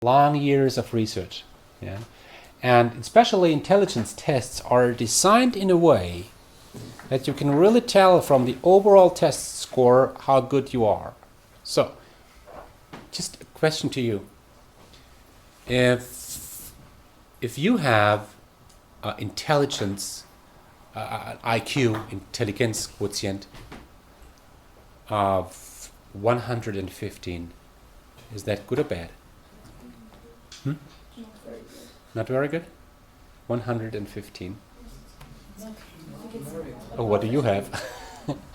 long years of research. Yeah? And especially intelligence tests are designed in a way that you can really tell from the overall test score how good you are. So, just a question to you. If you have intelligence, IQ, intelligence quotient of 115, is that good or bad? Hmm? Not very good. 115. Oh, what do you have?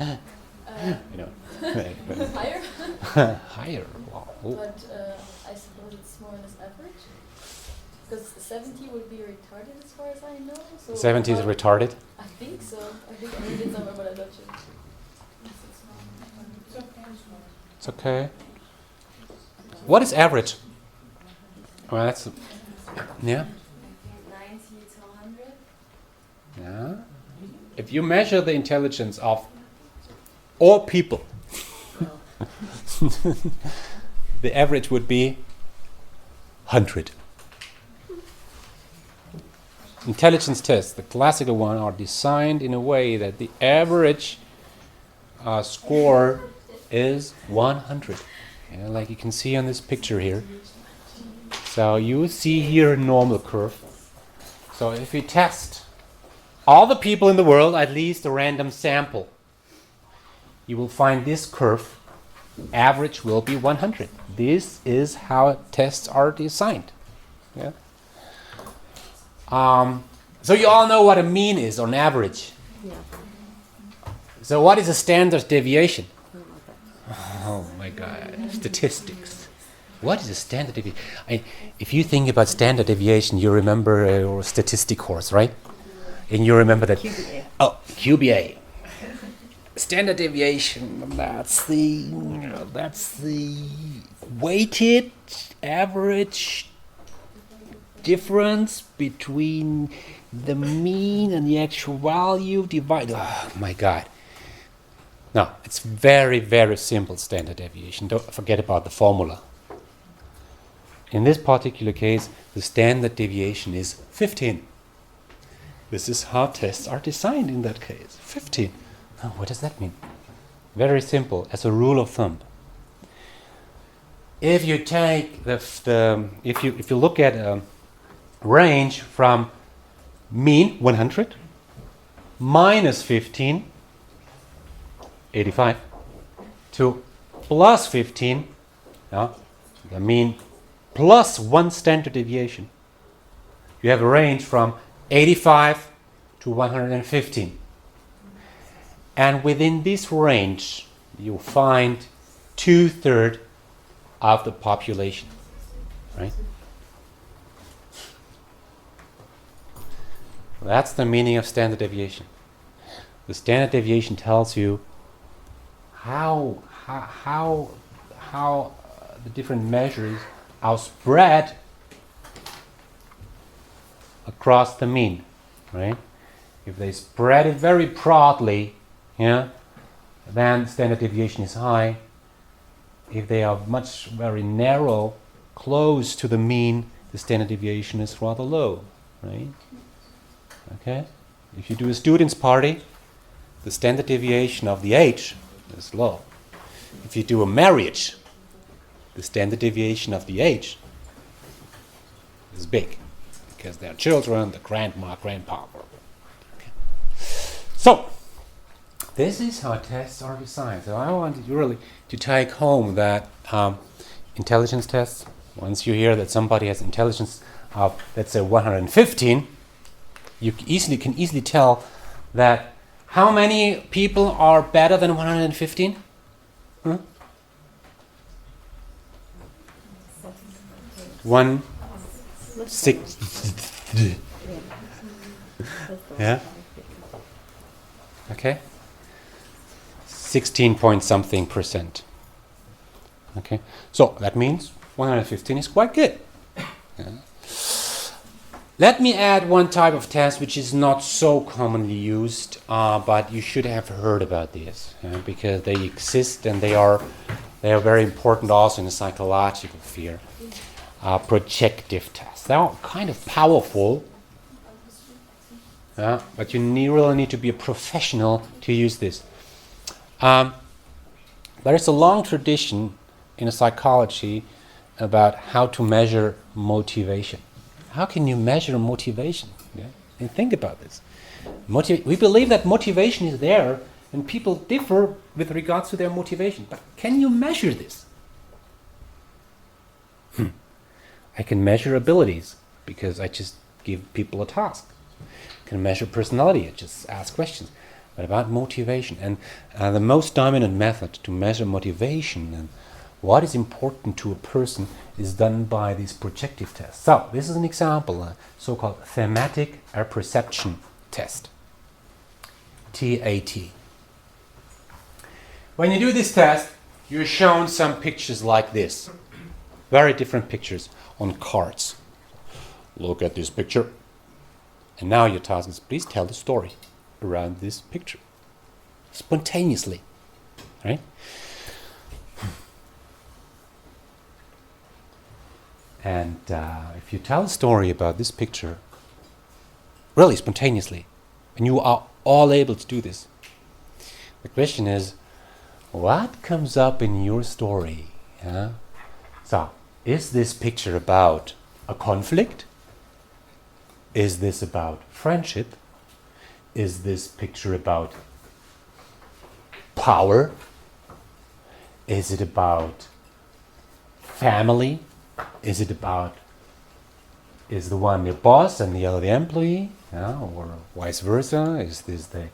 You know. Higher? Higher. Wow. But I suppose it's more or less average. Because 70 would be retarded as far as I know. So 70 is retarded? I think so. I think I read it somewhere, but I don't check. It's okay. What is average? Well, that's... Yeah? 90 to 100. Yeah. If you measure the intelligence of all people, the average would be 100. Intelligence tests, the classical one, are designed in a way that the average score is 100. Yeah, like you can see on this picture here. So you see here a normal curve. So if you test all the people in the world, at least a random sample, you will find this curve. Average will be 100. This is how tests are designed. Yeah. So you all know what a mean is on average. Yeah. So what is a standard deviation? Oh my God, statistics. What is a standard deviation? If you think about standard deviation, you remember your statistic course, right? And you remember that. QBA. Oh, QBA. Standard deviation. That's the weighted average difference between the mean and the actual value divided. Oh my God. No, it's very, very simple standard deviation. Don't forget about the formula. In this particular case, the standard deviation is 15. This is how tests are designed in that case. 15. Oh, what does that mean? Very simple, as a rule of thumb. If you take if you look at a range from mean 100 minus 15, 85, to plus 15, the mean plus one standard deviation, you have a range from 85 to 115. And within this range, you find 2/3 of the population, right? That's the meaning of standard deviation. The standard deviation tells you how the different measures are spread across the mean, right? If they spread it very broadly, then standard deviation is high. If they are very narrow, close to the mean, the standard deviation is rather low, right? Okay? If you do a student's party, the standard deviation of the age is low. If you do a marriage, the standard deviation of the age is big, because there are children, the grandma, grandpa. Okay. So, this is how tests are designed. So I wanted you really to take home that intelligence tests, once you hear that somebody has intelligence of, let's say, 115, you can easily tell that how many people are better than 115? Huh? 1, 6. Yeah? Okay? 16 point something %. Okay? So that means 115 is quite good. Yeah. Let me add one type of test which is not so commonly used, but you should have heard about this, because they exist and they are very important also in the psychological sphere. projective tests. They're kind of powerful, but you really need to be a professional to use this. There is a long tradition in psychology about how to measure motivation. How can you measure motivation? Yeah? And think about this. We believe that motivation is there, and people differ with regards to their motivation. But can you measure this? I can measure abilities because I just give people a task. I can measure personality, I just ask questions. But about motivation, and the most dominant method to measure motivation and what is important to a person is done by these projective tests. So this is an example, a so-called thematic apperception test, TAT. When you do this test, you're shown some pictures like this, very different pictures on cards. Look at this picture, and now your task is please tell the story around this picture spontaneously, right? And if you tell a story about this picture really spontaneously, and you are all able to do this, the question is, what comes up in your story? Yeah? So, is this picture about a conflict? Is this about friendship? Is this picture about power? Is it about family? Is it about, is the one the boss and the other the employee? Yeah? Or vice versa? Is this the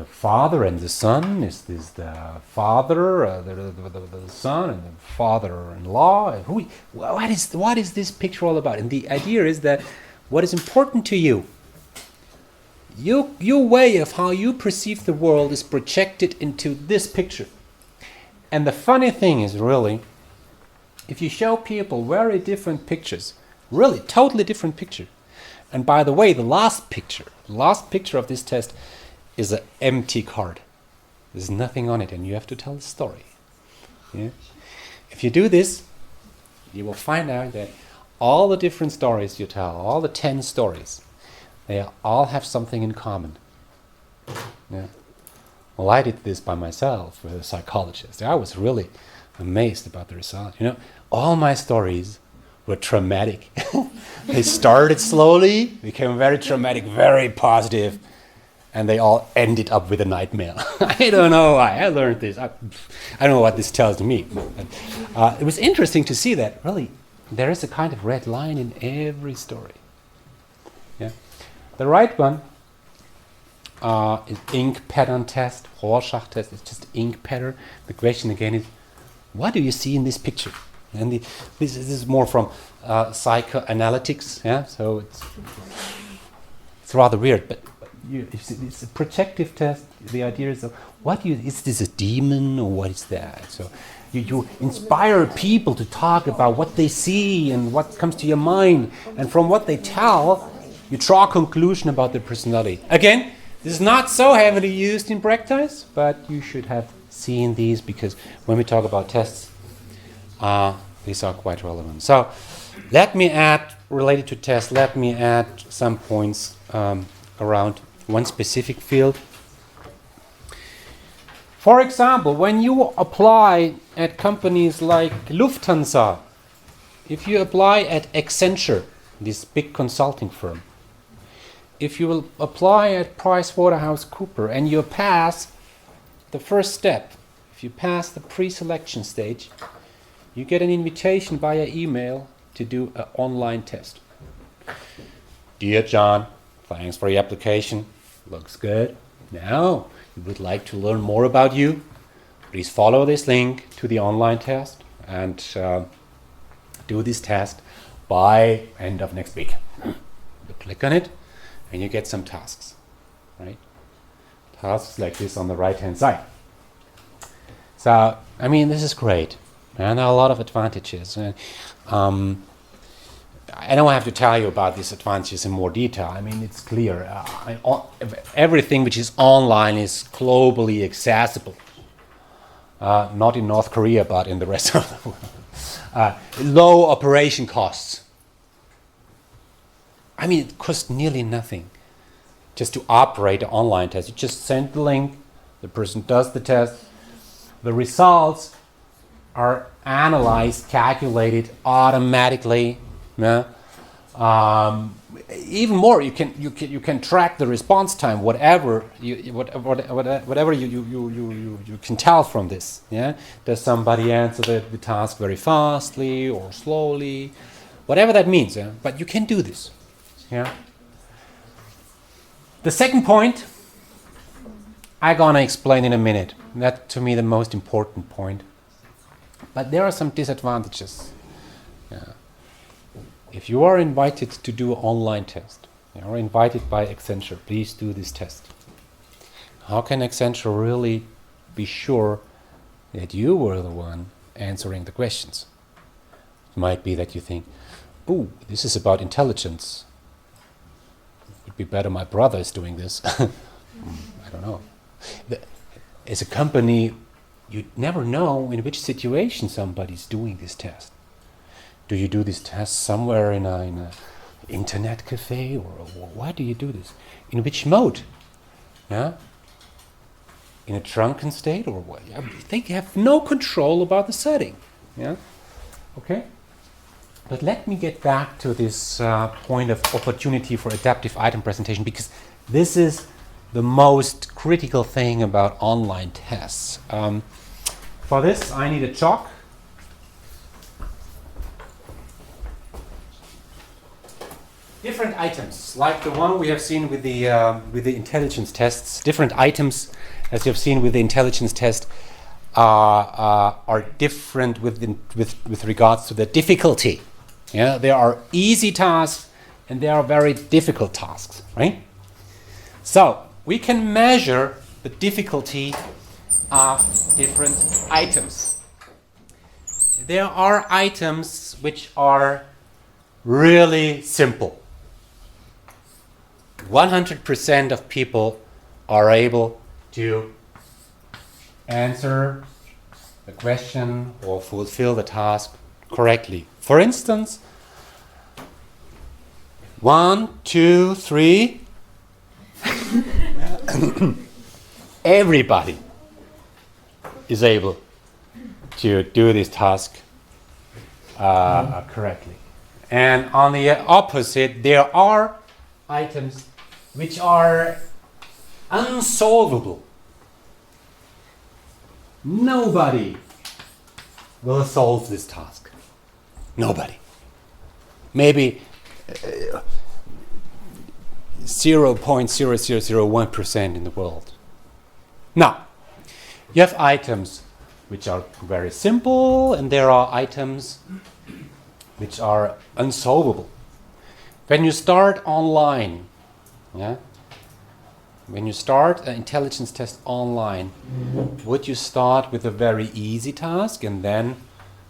father and the son? Is this the father, the son and the father-in-law? What is this picture all about? And the idea is that what is important to you, your way of how you perceive the world is projected into this picture. And the funny thing is really, if you show people very different pictures, really totally different picture, and by the way, the last picture of this test is an empty card. There's nothing on it, and you have to tell a story. Yeah? If you do this, you will find out that all the different stories you tell, all the 10 stories, they all have something in common. Yeah. Well, I did this by myself with a psychologist. I was really amazed about the result. You know, all my stories were traumatic. They started slowly, became very traumatic, very positive, and they all ended up with a nightmare. I don't know why. I learned this. I don't know what this tells me. But, it was interesting to see that, really, there is a kind of red line in every story. Yeah. The right one is ink pattern test, Rorschach test. It's just ink pattern. The question again is, what do you see in this picture? And this is more from psychoanalytics. Yeah, so it's rather weird, but it's a projective test. The idea is, is this a demon or what is that? So you inspire people to talk about what they see and what comes to your mind, and from what they tell, you draw a conclusion about their personality. Again, this is not so heavily used in practice, but you should have seen these because when we talk about tests, these are quite relevant. So let me add, related to tests, let me add some points around one specific field. For example, when you apply at companies like Lufthansa, if you apply at Accenture, this big consulting firm, if you will apply at PricewaterhouseCoopers and you pass the first step, if you pass the pre-selection stage, you get an invitation via email to do an online test. Dear John, thanks for your application. Looks good. Now, we would like to learn more about you. Please follow this link to the online test and do this test by end of next week. You click on it and you get some tasks, right? Tasks like this on the right-hand side. So, I mean, this is great. And there are a lot of advantages. I don't have to tell you about these advantages in more detail. I mean, it's clear. Everything which is online is globally accessible. Not in North Korea, but in the rest of the world. low operation costs. I mean, it costs nearly nothing just to operate an online test. You just send the link, the person does the test, the results are analyzed, calculated automatically. Yeah? Even more, you can track the response time, whatever you can tell from this. Yeah, does somebody answer the task very fastly or slowly, whatever that means. Yeah, but you can do this. Yeah. The second point I'm gonna explain in a minute. That's to me the most important point. But there are some disadvantages. Yeah. If you are invited to do an online test, you are invited by Accenture, please do this test. How can Accenture really be sure that you were the one answering the questions? It might be that you think, oh, this is about intelligence. It would be better my brother is doing this. I don't know. As a company, you never know in which situation somebody's doing this test. Do you do this test somewhere in a internet cafe, or why do you do this? In which mode? Yeah? In a drunken state, or what? I think you have no control about the setting. Yeah? Okay? But let me get back to this point of opportunity for adaptive item presentation, because this is the most critical thing about online tests. For this, I need a chalk. Different items, like the one we have seen with the intelligence tests. Different items, as you have seen with the intelligence test, are different with regards to the difficulty. Yeah, there are easy tasks and there are very difficult tasks, right? So we can measure the difficulty of different items. There are items which are really simple. 100% of people are able to answer the question or fulfill the task correctly. For instance, 1, 2, 3. Everybody is able to do this task correctly. And on the opposite, there are items which are unsolvable. Nobody will solve this task. Nobody. Maybe 0.0001% in the world. Now, you have items which are very simple, and there are items which are unsolvable. When you start online, yeah, when you start an intelligence test online, would you start with a very easy task and then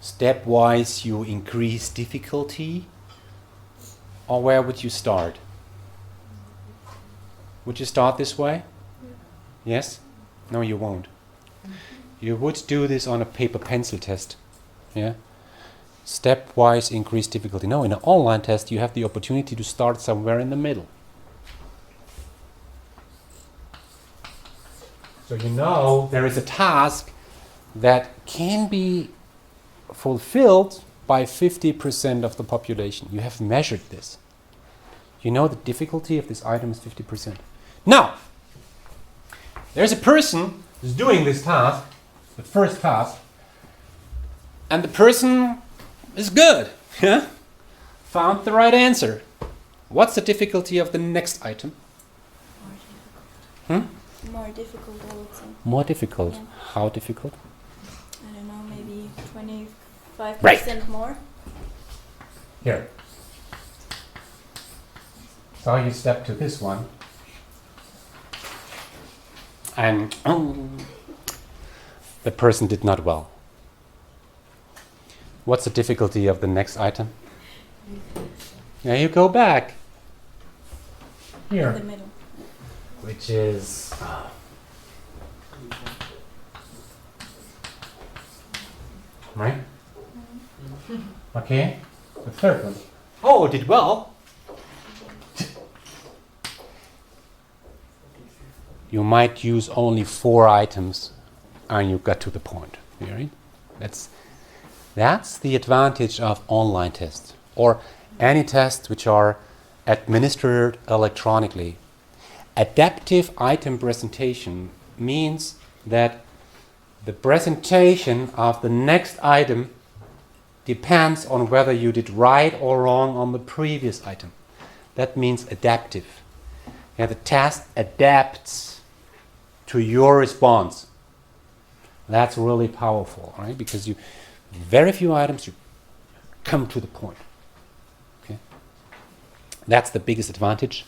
stepwise you increase difficulty? Or where would you start? Would you start this way? Yes? No, you won't. You would do this on a paper pencil test. Yeah? Stepwise increase difficulty. No, in an online test you have the opportunity to start somewhere in the middle. So you know there is a task that can be fulfilled by 50% of the population. You have measured this. You know the difficulty of this item is 50%. Now, there's a person who's doing this task, the first task, and the person is good. Yeah? Found the right answer. What's the difficulty of the next item? More difficult, I would say. More difficult. Yeah. How difficult? I don't know, maybe 25% Right. more. Here. So you step to this one. And the person did not well. What's the difficulty of the next item? Now you go back. Here. In the middle. Which is right? Okay, the third one. Oh, did well. You might use only 4 items and you got to the point. Right? That's the advantage of online tests or any tests which are administered electronically. Adaptive item presentation means that the presentation of the next item depends on whether you did right or wrong on the previous item. That means adaptive. Yeah, the test adapts to your response. That's really powerful, right? Because you very few items, you come to the point. Okay, that's the biggest advantage.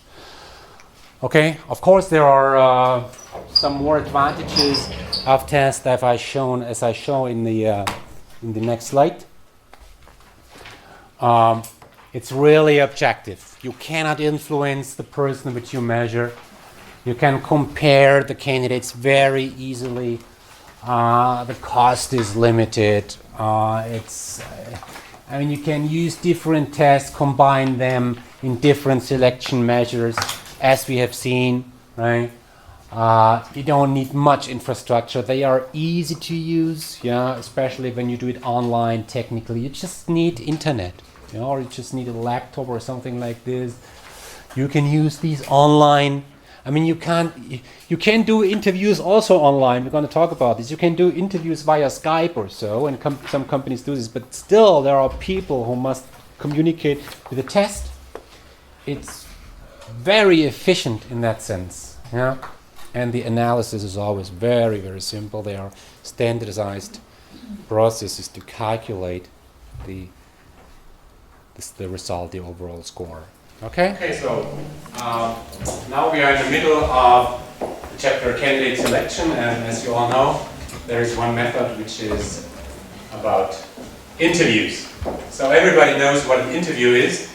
Okay, of course there are some more advantages of tests as I show in the next slide. It's really objective. You cannot influence the person which you measure. You can compare the candidates very easily. The cost is limited. You can use different tests, combine them in different selection measures, as we have seen, right? You don't need much infrastructure. They are easy to use, yeah, especially when you do it online technically. You just need internet, you know, or you just need a laptop or something like this. You can use these online. I mean, you can do interviews also online. We're going to talk about this. You can do interviews via Skype or so, and some companies do this, but still there are people who must communicate with the test. It's very efficient in that sense, yeah. And the analysis is always very, very simple. They are standardized processes to calculate the result, the overall score. Okay? Okay, so now we are in the middle of the chapter candidate selection, and as you all know, there is one method which is about interviews. So everybody knows what an interview is,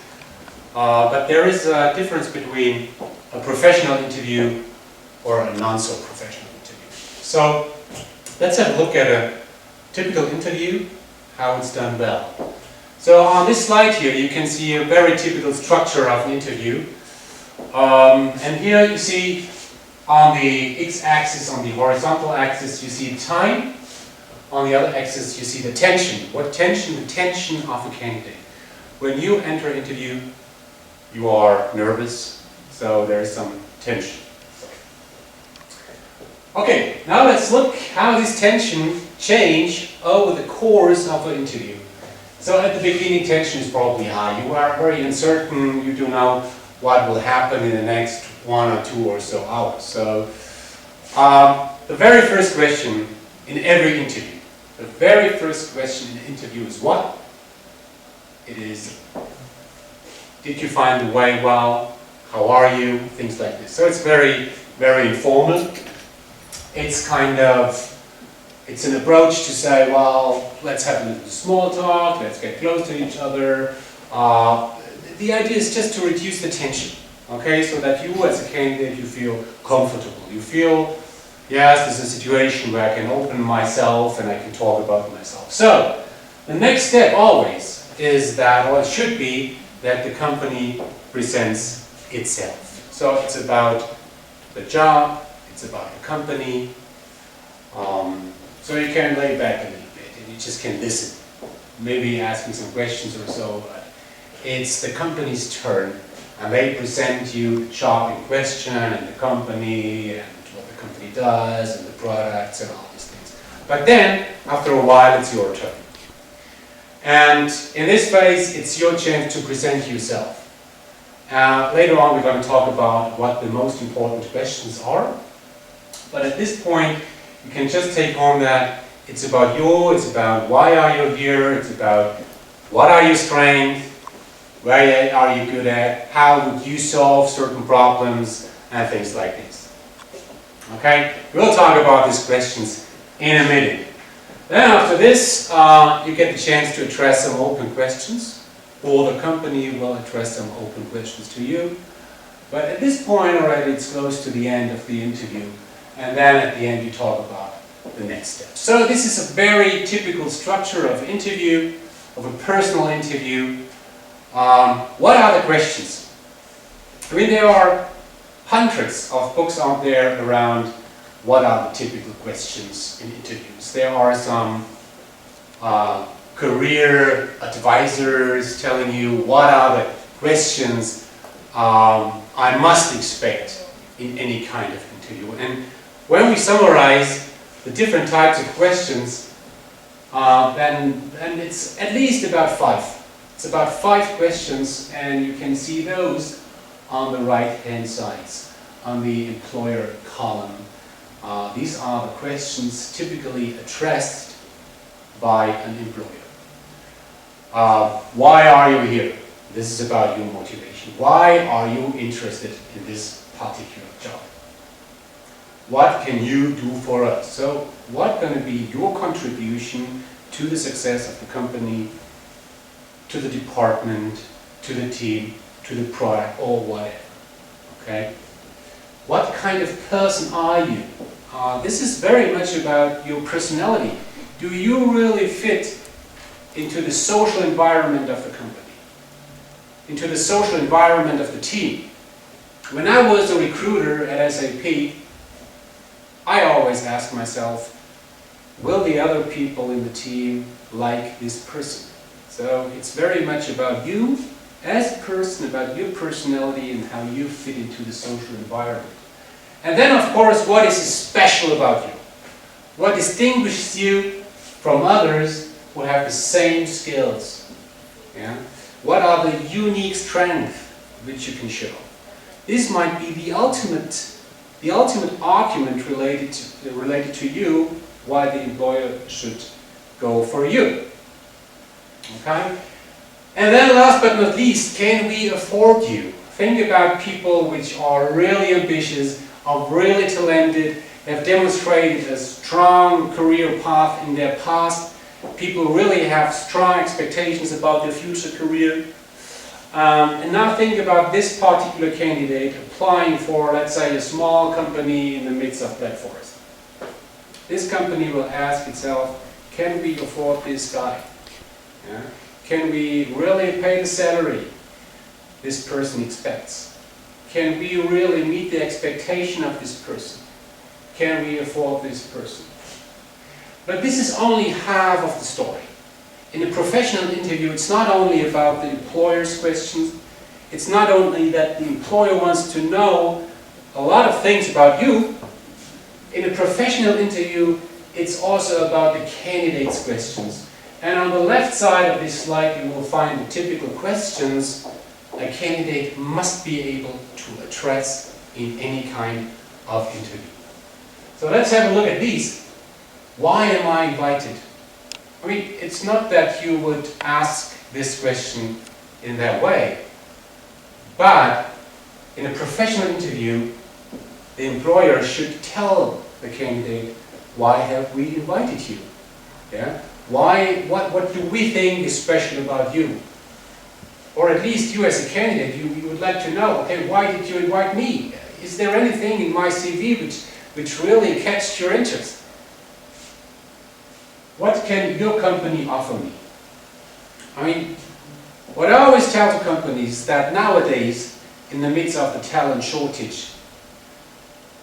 but there is a difference between a professional interview or a non-so-professional interview. So let's have a look at a typical interview, how it's done well. So on this slide here, you can see a very typical structure of an interview. And here you see on the x-axis, on the horizontal axis, you see time. On the other axis, you see the tension. What tension? The tension of a candidate. When you enter an interview, you are nervous, so there is some tension. Okay, now let's look how this tension change over the course of an interview. So at the beginning, tension is probably high. You are very uncertain. You don't know what will happen in the next 1 or 2 or so hours. So the very first question in every interview, the very first question in the interview is what? It is, did you find the way well? How are you? Things like this. So it's very, very informal. It's kind of, it's an approach to say, well, let's have a little small talk, let's get close to each other. The idea is just to reduce the tension, okay? So that you as a candidate, you feel comfortable. You feel, yes, this is a situation where I can open myself and I can talk about myself. So, the next step always is that, or it should be, that the company presents itself. So it's about the job, it's about the company. So you can lay back a little bit and you just can listen. Maybe asking some questions or so, but it's the company's turn and they present you the job in question and the company and what the company does and the products and all these things. But then, after a while, it's your turn. And in this phase, it's your chance to present yourself. Later on, we're going to talk about what the most important questions are. But at this point, you can just take home that it's about you, it's about why are you here, it's about what are your strengths, where are you good at, how would you solve certain problems, and things like this. Okay? We'll talk about these questions in a minute. Then after this, you get the chance to address some open questions, or the company will address some open questions to you. But at this point already, it's close to the end of the interview. And then at the end you talk about the next step. So this is a very typical structure of interview. of a personal interview, what are the questions? I mean, there are hundreds of books out there around what are the typical questions in interviews. There are some career advisors telling you what are the questions I must expect in any kind of interview. And when we summarize the different types of questions, then it's at least about 5. It's about 5 questions, and you can see those on the right-hand sides, on the employer column. These are the questions typically addressed by an employer. Why are you here? This is about your motivation. Why are you interested in this particular job? What can you do for us? So, what's going to be your contribution to the success of the company, to the department, to the team, to the product, or whatever? Okay? What kind of person are you? This is very much about your personality. Do you really fit into the social environment of the company? Into the social environment of the team? When I was a recruiter at SAP, I always asked myself, will the other people in the team like this person? So it's very much about you as a person, about your personality and how you fit into the social environment. And then, of course, what is special about you? What distinguishes you from others who have the same skills? Yeah? What are the unique strengths which you can show? This might be the ultimate argument related to you, why the employer should go for you. Okay? And then last but not least, can we afford you? Think about people which are really ambitious, are really talented, have demonstrated a strong career path in their past. People really have strong expectations about their future career. And now think about this particular candidate applying for, let's say, a small company in the midst of Black Forest. This company will ask itself, can we afford this guy? Yeah? Can we really pay the salary this person expects? Can we really meet the expectation of this person? Can we afford this person? But this is only half of the story. In a professional interview, it's not only about the employer's questions. It's not only that the employer wants to know a lot of things about you. In a professional interview, it's also about the candidate's questions. And on the left side of this slide, you will find the typical questions a candidate must be able to address in any kind of interview. So let's have a look at these. Why am I invited? I mean, it's not that you would ask this question in that way, but in a professional interview, the employer should tell the candidate, why have we invited you? Yeah? What do we think is special about you? Or at least you as a candidate, you would like to know, okay, why did you invite me? Is there anything in my CV which really catched your interest? What can your company offer me? I mean, what I always tell to companies is that nowadays, in the midst of the talent shortage,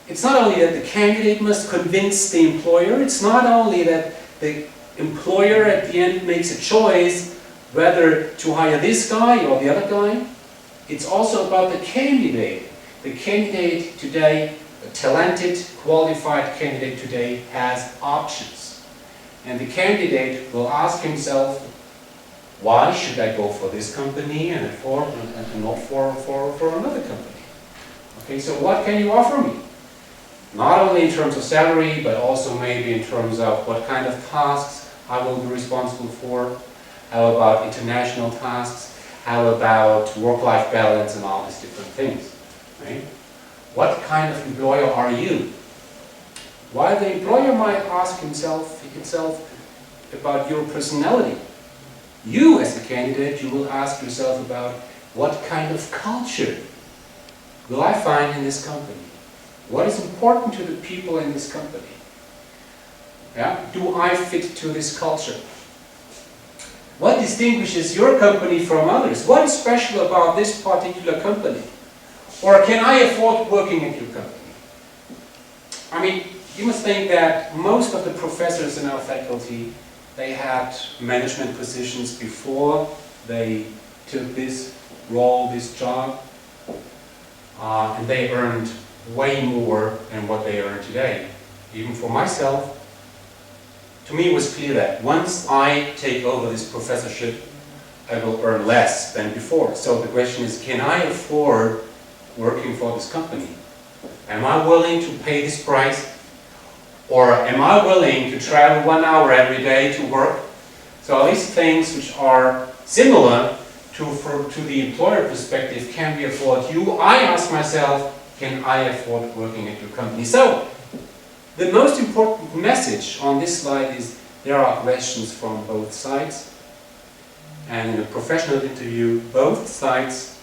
it's not only that the candidate must convince the employer, it's not only that the employer at the end makes a choice whether to hire this guy or the other guy. It's also about the candidate. The candidate today, a talented, qualified candidate today, has options. And the candidate will ask himself, why should I go for this company and not for another company? Okay, so what can you offer me? Not only in terms of salary, but also maybe in terms of what kind of tasks I will be responsible for. How about international tasks? How about work-life balance and all these different things? Right? What kind of employer are you? While the employer might ask himself about your personality, you as a candidate, you will ask yourself about what kind of culture will I find in this company? What is important to the people in this company? Yeah? Do I fit to this culture? What distinguishes your company from others? What is special about this particular company? Or can I afford working at your company? I mean, you must think that most of the professors in our faculty, they had management positions before they took this role, this job, and they earned way more than what they earn today. Even for myself, to me it was clear that once I take over this professorship, I will earn less than before. So the question is, can I afford working for this company? Am I willing to pay this price? Or am I willing to travel 1 hour every day to work? So all these things which are similar to the employer perspective, can we afford you? I ask myself, can I afford working at your company? So the most important message on this slide is there are questions from both sides. And in a professional interview, both sides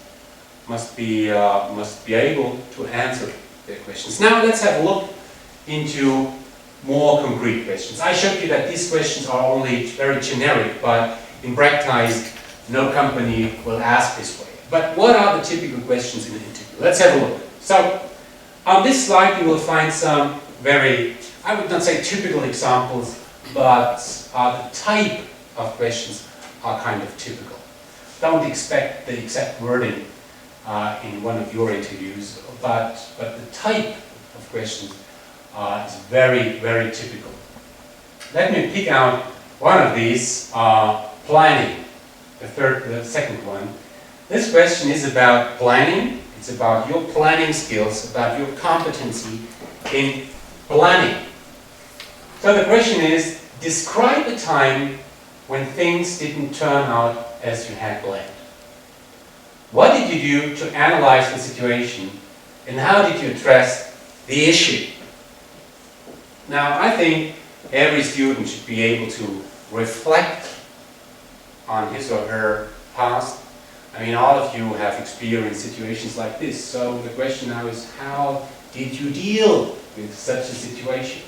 must be able to answer their questions. Now let's have a look into more concrete questions. I showed you that these questions are only very generic, but in practice, no company will ask this way. But what are the typical questions in an interview? Let's have a look. So, on this slide you will find some very, I would not say typical examples, but the type of questions are kind of typical. Don't expect the exact wording in one of your interviews, but the type of questions is very, very typical. Let me pick out one of these, planning, the second one. This question is about planning. It's about your planning skills, about your competency in planning. So the question is, describe a time when things didn't turn out as you had planned. What did you do to analyze the situation, and how did you address the issue? Now, I think every student should be able to reflect on his or her past. I mean, all of you have experienced situations like this. So the question now is, how did you deal with such a situation?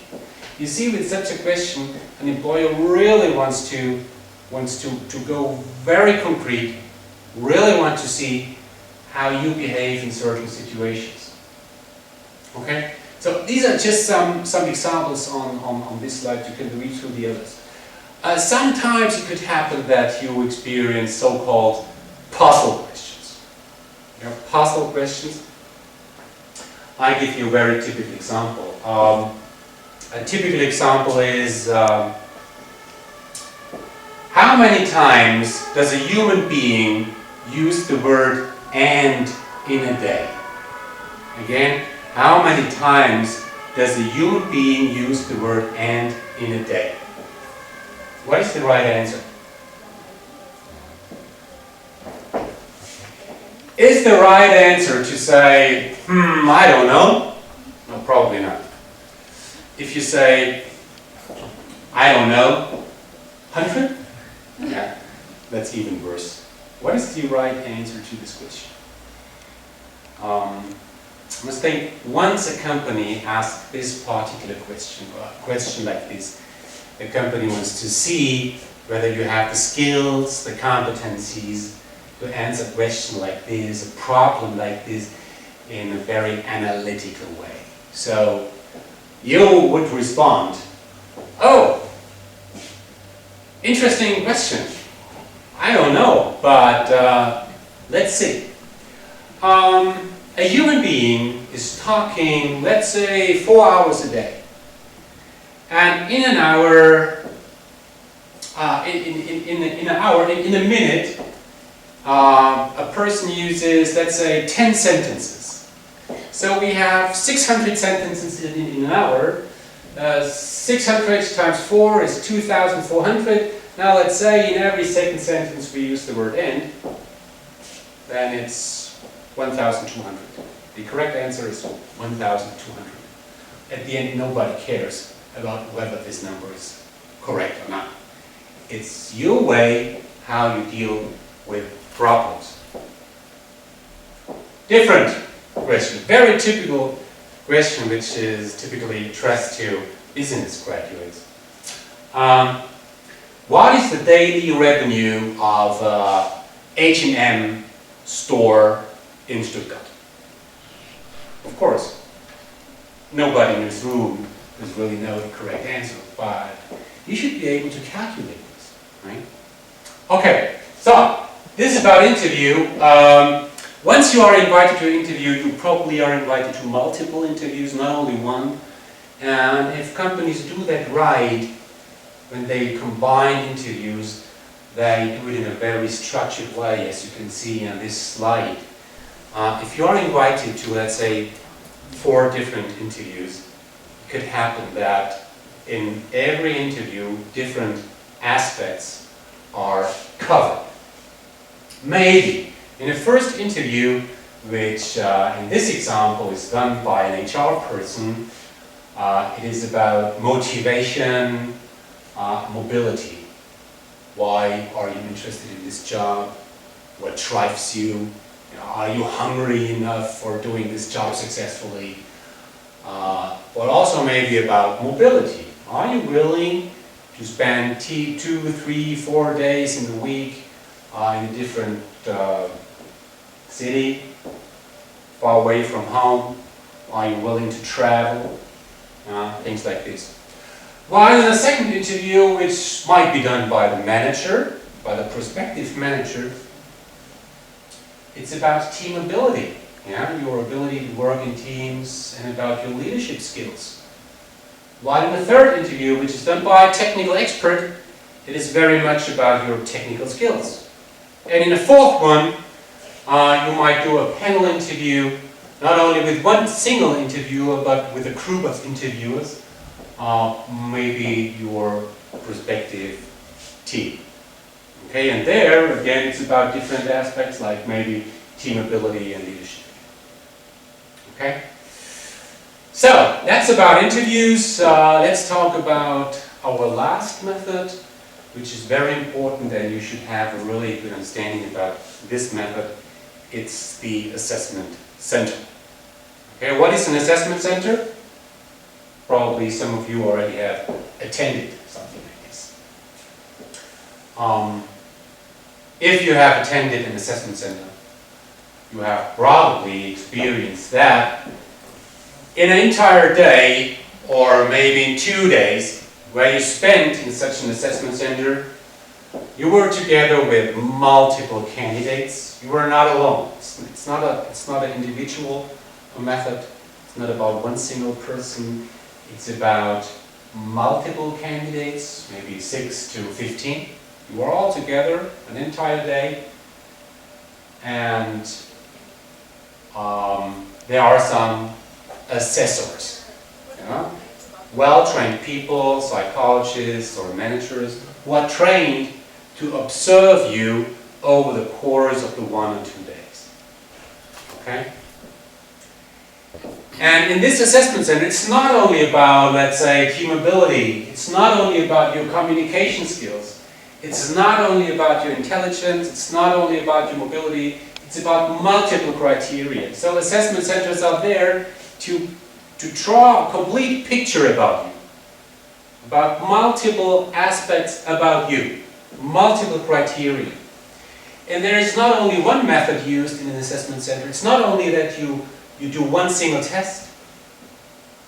You see, with such a question, an employer really wants to go very concrete, really want to see how you behave in certain situations. Okay? So these are just some examples on this slide. You can read through the others. Sometimes it could happen that you experience so-called puzzle questions. You know, puzzle questions. I give you a very typical example. A typical example is, how many times does a human being use the word "and" in a day? Again, how many times does a human being use the word "and" in a day? What is the right answer? Is the right answer to say, I don't know? No, probably not. If you say, I don't know, 100? Yeah, that's even worse. What is the right answer to this question? I must think, once a company asks this particular question, or a question like this, the company wants to see whether you have the skills, the competencies to answer a question like this, a problem like this, in a very analytical way. So, you would respond, oh, interesting question. I don't know, but let's see. A human being is talking, let's say, 4 hours a day. And in an hour, in a minute, a person uses, let's say, 10 sentences. So we have 600 sentences in an hour. 600 times 4 is 2,400. Now let's say in every second sentence we use the word "and", then it's 1,200. The correct answer is 1,200. At the end, nobody cares about whether this number is correct or not. It's your way how you deal with problems. Different question, very typical question, which is typically addressed to business graduates. what is the daily revenue of H&M store in Stuttgart? Of course, nobody in this room does really know the correct answer, but you should be able to calculate this, right? Okay, so this is about interview. Once you are invited to an interview, you probably are invited to multiple interviews, not only one. And if companies do that right, when they combine interviews, they do it in a very structured way, as you can see on this slide. If you are invited to, let's say, 4 different interviews, it could happen that in every interview, different aspects are covered. Maybe in the first interview, which in this example is done by an HR person, it is about motivation, mobility. Why are you interested in this job? What drives you? Are you hungry enough for doing this job successfully? But also maybe about mobility. Are you willing to spend 2, 3, 4 days in the week in a different city, far away from home? Are you willing to travel? Things like this. While in the second interview, which might be done by the manager, by the prospective manager, it's about team ability, your ability to work in teams and about your leadership skills. While in the third interview, which is done by a technical expert, it is very much about your technical skills. And in the fourth one, you might do a panel interview, not only with one single interviewer, but with a group of interviewers, maybe your prospective team. Okay, and there, again, it's about different aspects, like maybe team ability and leadership. Okay? So, that's about interviews. Let's talk about our last method, which is very important, and you should have a really good understanding about this method. It's the assessment center. Okay, what is an assessment center? Probably some of you already have attended something like this. If you have attended an assessment center, you have probably experienced that in an entire day, or maybe in 2 days, where you spent in such an assessment center, you were together with multiple candidates. You were not alone. It's not an individual method. It's not about one single person. It's about multiple candidates, maybe 6 to 15. You were all together an entire day, and there are some assessors, well-trained people, psychologists or managers, who are trained to observe you over the course of the 1 or 2 days. Okay? And in this assessment center, it's not only about, let's say, team ability. It's not only about your communication skills. It's not only about your intelligence. It's not only about your mobility. It's about multiple criteria. So assessment centers are there to draw a complete picture about you, about multiple aspects about you, multiple criteria. And there is not only one method used in an assessment center. It's not only that you do one single test.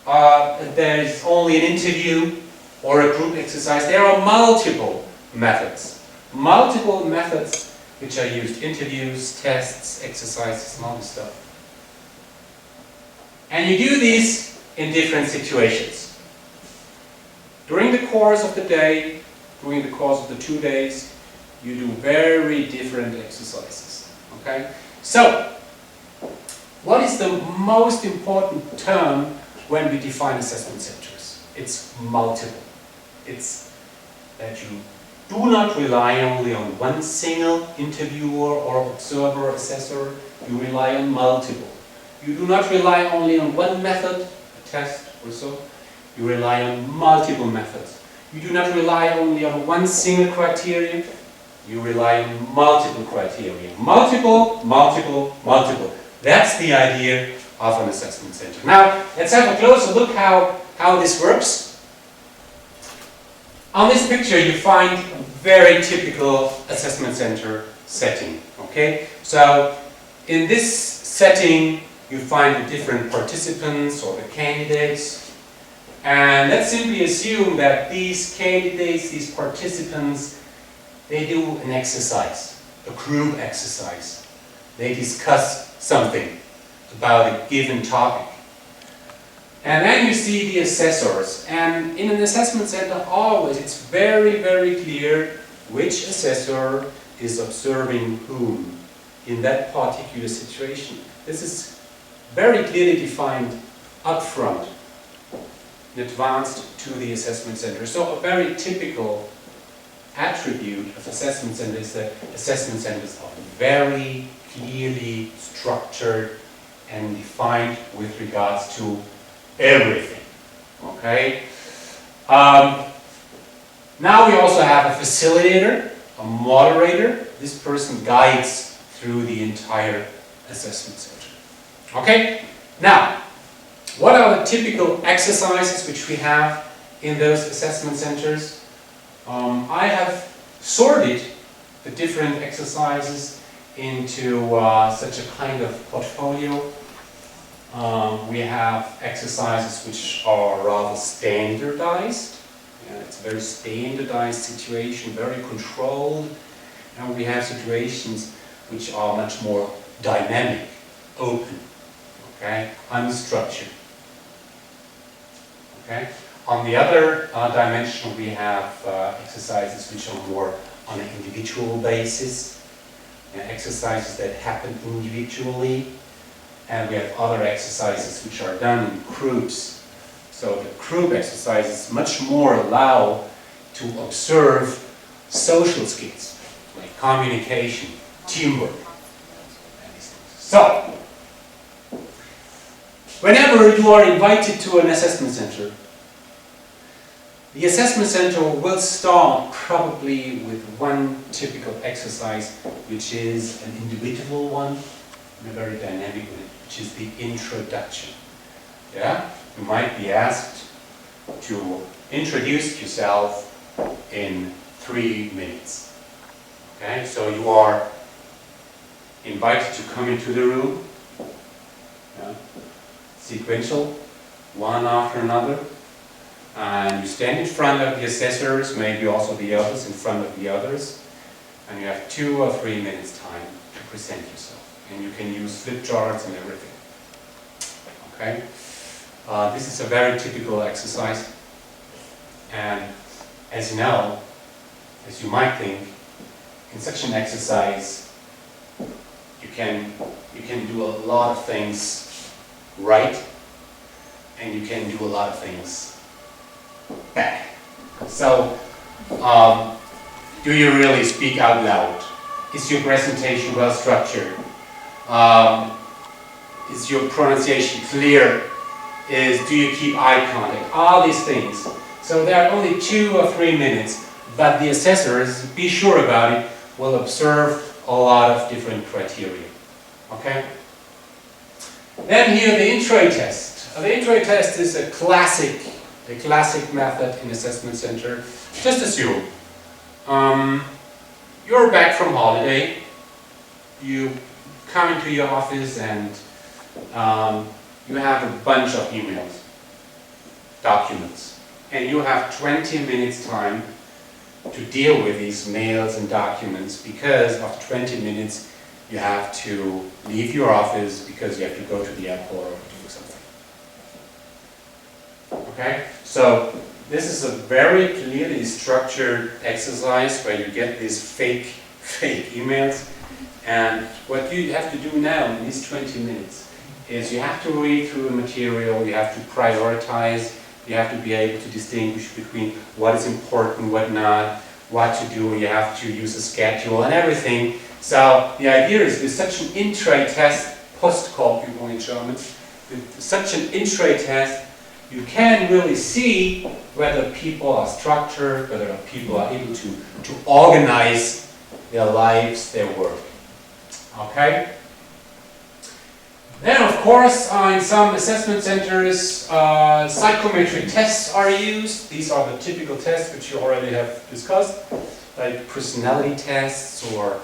There is only an interview or a group exercise. There are multiple methods. Multiple methods which are used. Interviews, tests, exercises, and all this stuff. And you do these in different situations. During the course of the day, during the course of the 2 days, you do very different exercises. Okay? So, what is the most important term when we define assessment centers? It's multiple. It's that you do not rely only on one single interviewer or observer or assessor. You rely on multiple. You do not rely only on one method, a test or so. You rely on multiple methods. You do not rely only on one single criterion. You rely on multiple criteria. Multiple, multiple, multiple. That's the idea of an assessment center. Now, let's have a closer look how this works. On this picture you find a very typical assessment center setting. Okay, so in this setting you find the different participants or the candidates, and let's simply assume that these candidates, these participants, they do an exercise, a group exercise. They discuss something about a given topic. And then you see the assessors, and in an assessment center always it's very, very clear which assessor is observing whom in that particular situation. This is very clearly defined up front in advance to the assessment center. So a very typical attribute of assessment centers is that assessment centers are very clearly structured and defined with regards to everything. Okay. Now we also have a facilitator, a moderator. This person guides through the entire assessment center. Okay. Now, what are the typical exercises which we have in those assessment centers? I have sorted the different exercises into such a kind of portfolio. We have exercises which are rather standardized. It's a very standardized situation, very controlled. And we have situations which are much more dynamic, open, okay, unstructured. Okay. On the other dimension, we have exercises which are more on an individual basis, exercises that happen individually. And we have other exercises which are done in groups. So the group exercises much more allow to observe social skills, like communication, teamwork, and these things. So, whenever you are invited to an assessment center, the assessment center will start probably with one typical exercise, which is an individual one, and a very dynamic one, which is the introduction. Yeah? You might be asked to introduce yourself in 3 minutes. Okay? So you are invited to come into the room, yeah? Sequential, one after another, and you stand in front of the assessors, maybe also the others in front of the others, and you have 2 or 3 minutes time to present yourself. And you can use flip charts and everything. Okay? This is a very typical exercise, and as you know, as you might think, in such an exercise you can do a lot of things right, and you can do a lot of things bad. So, do you really speak out loud? Is your presentation well structured? Is your pronunciation clear? Do you keep eye contact? All these things. So there are only 2 or 3 minutes, but the assessors, be sure about it, will observe a lot of different criteria. Okay? Then here the intro test. The intro test is a classic method in assessment center. Just assume you're back from holiday, you come into your office and you have a bunch of emails, documents, and you have 20 minutes time to deal with these mails and documents, because after 20 minutes you have to leave your office because you have to go to the airport or do something. Okay? So this is a very clearly structured exercise where you get these fake emails, and what you have to do now in these 20 minutes is you have to read through the material, you have to prioritize, you have to be able to distinguish between what is important, what not, what to do, you have to use a schedule and everything. So the idea is with such an intro test, Postkorpübung in German, with such an intro test, you can really see whether people are structured, whether people are able to organize their lives, their work. Okay? Then, of course, in some assessment centers, psychometric tests are used. These are the typical tests which you already have discussed, like personality tests or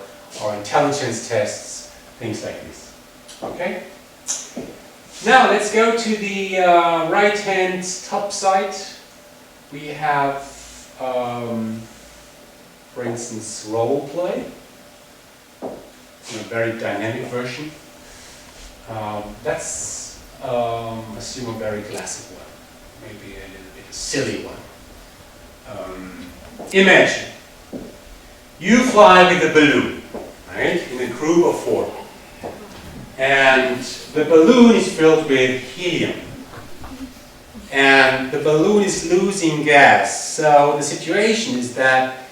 intelligence tests, things like this. Okay? Now let's go to the right-hand top side. We have, for instance, role play, in a very dynamic version. Let's assume a very classic one, maybe a little bit a silly one. Imagine you fly with a balloon, right, in a group of 4. And the balloon is filled with helium. And the balloon is losing gas. So the situation is that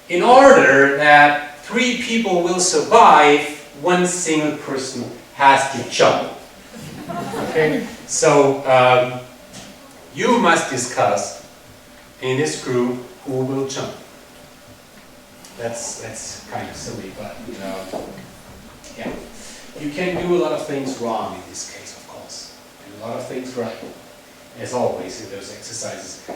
in order that 3 people will survive, 1 single person has to jump. Okay? So you must discuss in this group who will jump. That's kind of silly, but yeah. You can do a lot of things wrong in this case, of course, and a lot of things right, as always in those exercises.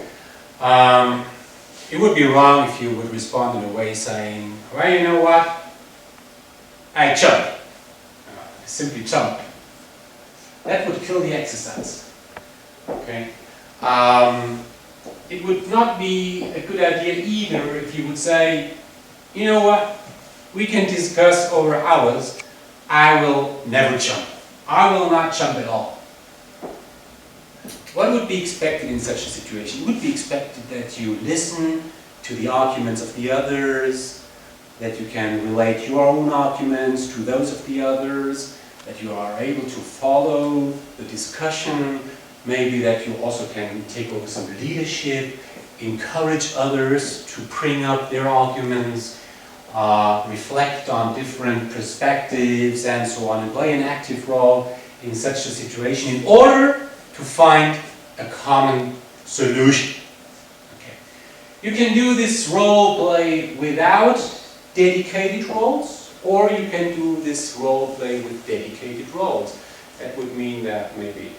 It would be wrong if you would respond in a way saying, well, you know what, I jump. Simply jump. That would kill the exercise. Okay? It would not be a good idea either if you would say, you know what, we can discuss over hours, I will never jump. I will not jump at all. What would be expected in such a situation? It would be expected that you listen to the arguments of the others, that you can relate your own arguments to those of the others, that you are able to follow the discussion, maybe that you also can take over some leadership, encourage others to bring up their arguments, reflect on different perspectives and so on, and play an active role in such a situation in order to find a common solution. Okay. You can do this role play without dedicated roles, or you can do this role play with dedicated roles. That would mean that maybe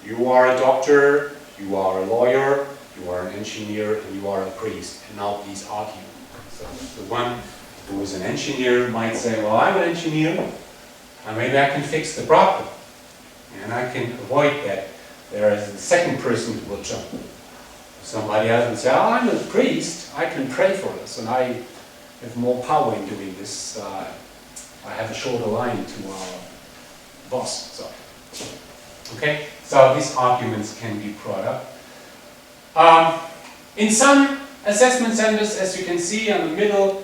you are a doctor, you are a lawyer, you are an engineer, and you are a priest, and now please argue. So the one who is an engineer might say, well, I'm an engineer, and maybe I can fix the problem. And I can avoid that there is a second person who will jump. Somebody else will say, oh, I'm a priest, I can pray for us, and I have more power in doing this. I have a shorter line to our boss. So, okay, so these arguments can be brought up. In some assessment centers, as you can see on the middle,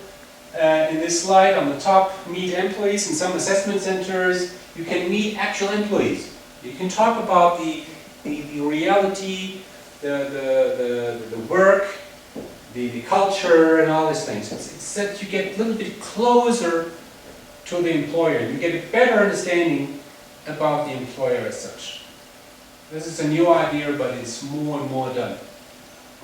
in this slide on the top, meet employees. In some assessment centers, you can meet actual employees. You can talk about the reality, the work, the culture, and all these things. It's that you get a little bit closer to the employer. You get a better understanding about the employer as such. This is a new idea, but it's more and more done.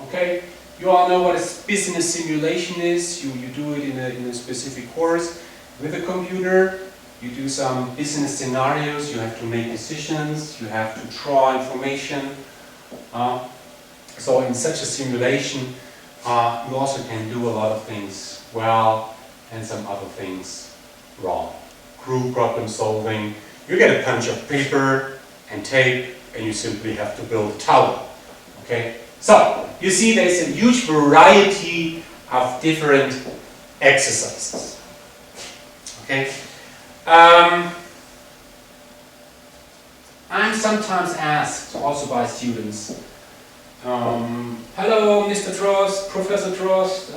Okay? You all know what a business simulation is. You do it in a specific course with a computer. You do some business scenarios. You have to make decisions. You have to draw information. So in such a simulation, you also can do a lot of things well and some other things wrong. Group problem solving. You get a bunch of paper and tape, and you simply have to build a tower. Okay? So, you see there's a huge variety of different exercises. Okay? I'm sometimes asked, also by students, hello Mr. Trost, Professor Trost,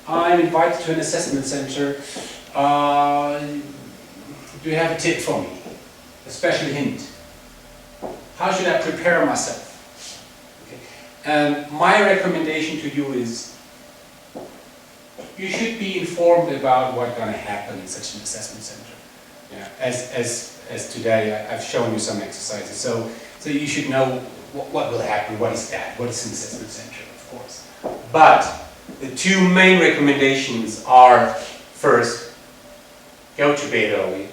I'm invited to an assessment center. Do you have a tip for me? A special hint? How should I prepare myself? And my recommendation to you is you should be informed about what's going to happen in such an assessment center. Yeah, as today I've shown you some exercises, so you should know what will happen, what is that, what is an assessment center, of course. But the two main recommendations are, first, go to bed early,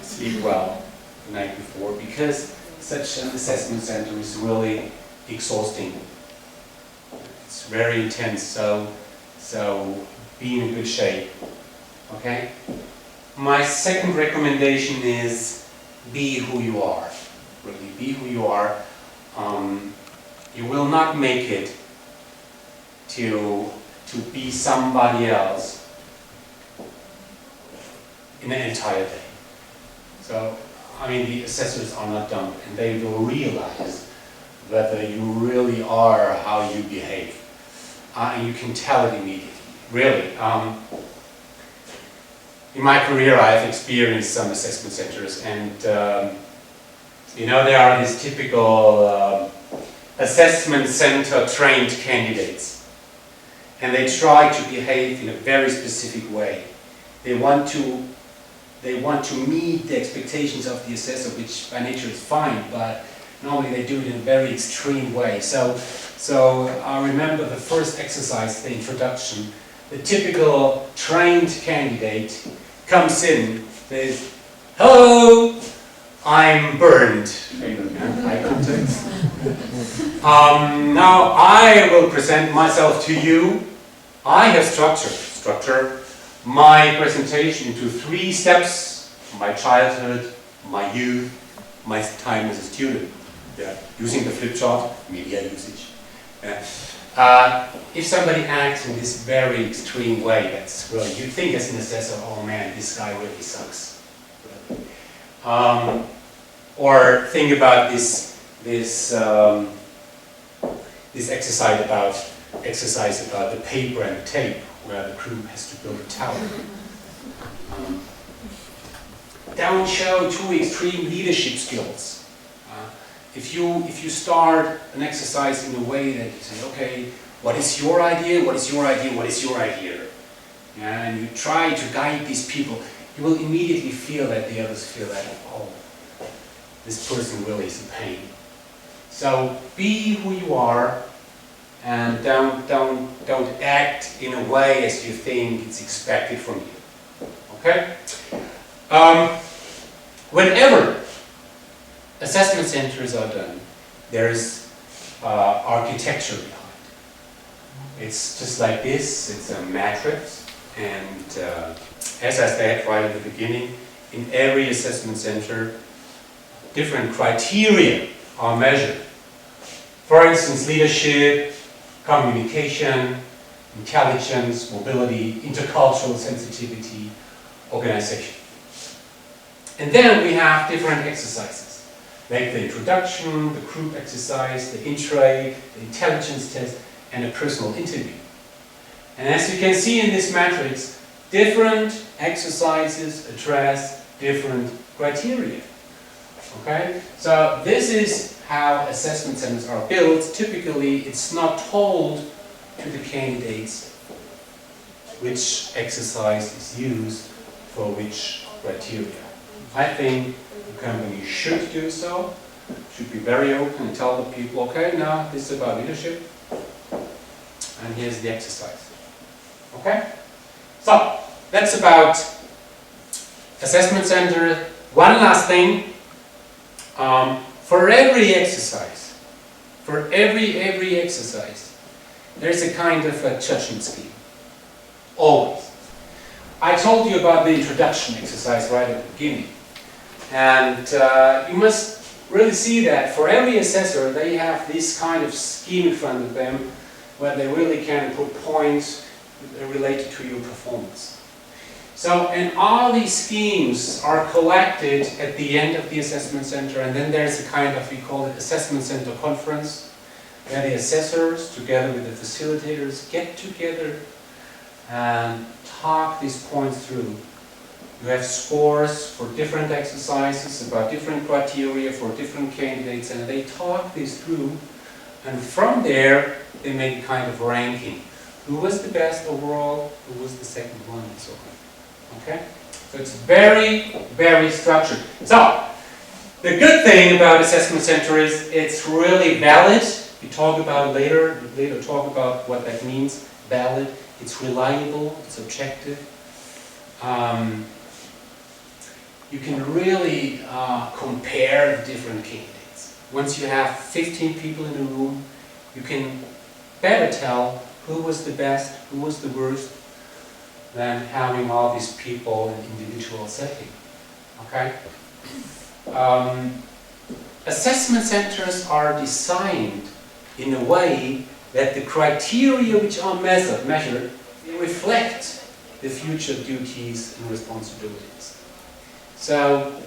sleep sleep well the night before, because such an assessment center is really exhausting. It's very intense, so be in good shape. Okay? My second recommendation is be who you are. Really, be who you are. You will not make it to be somebody else in an entire day. So, I mean, the assessors are not dumb, and they will realize whether you really are how you behave. And you can tell it immediately. Really. In my career, I've experienced some assessment centers, and you know, there are these typical assessment center trained candidates, and they try to behave in a very specific way. They want to meet the expectations of the assessor, which by nature is fine, but normally they do it in a very extreme way. So I remember the first exercise, the introduction. The typical trained candidate comes in, says, "Hello, I'm burned." Eye contact. Now I will present myself to you. I have structured my presentation into 3 steps: my childhood, my youth, my time as a student. Yeah. Using the flip chart, media usage. If somebody acts in this very extreme way, that's really, you think as an assessor, oh man, this guy really sucks. Or think about this exercise about the paper and tape, where the crew has to build a tower. Don't show too extreme leadership skills. If you start an exercise in a way that you say, okay, what is your idea? What is your idea? What is your idea? Yeah, and you try to guide these people, you will immediately feel that the others feel that, oh, this person really is a pain. So be who you are, and don't act in a way as you think it's expected from you. Okay? Whenever assessment centers are done, there is architecture behind. It's just like this. It's a matrix, and as I said right at the beginning, in every assessment center, different criteria are measured. For instance, leadership, communication, intelligence, mobility, intercultural sensitivity, organization. And then we have different exercises, like the introduction, the group exercise, the intro, the intelligence test, and a personal interview. And as you can see in this matrix, different exercises address different criteria. Okay? So this is how assessment centers are built. Typically, it's not told to the candidates which exercise is used for which criteria. I think the company should do so, should be very open and tell the people, okay, now this is about leadership, and here's the exercise. Okay? So, that's about assessment center. One last thing. For every exercise, there's a kind of a judgment scheme. Always. I told you about the introduction exercise right at the beginning. And you must really see that for every assessor, they have this kind of scheme in front of them where they really can put points related to your performance. So, and all these schemes are collected at the end of the assessment center, and then there's a kind of, we call it assessment center conference, where the assessors, together with the facilitators, get together and talk these points through. You have scores for different exercises, about different criteria for different candidates, and they talk these through, and from there they make a kind of ranking. Who was the best overall, who was the second one, and so on. Okay? So it's very, very structured. So, the good thing about assessment center is it's really valid. We talk about later talk about what that means. Valid. It's reliable. It's objective. you can really compare the different candidates. Once you have 15 people in a room, you can better tell who was the best, who was the worst, than having all these people in individual setting. Okay? Assessment centers are designed in a way that the criteria which are measured reflect the future duties and responsibilities. So,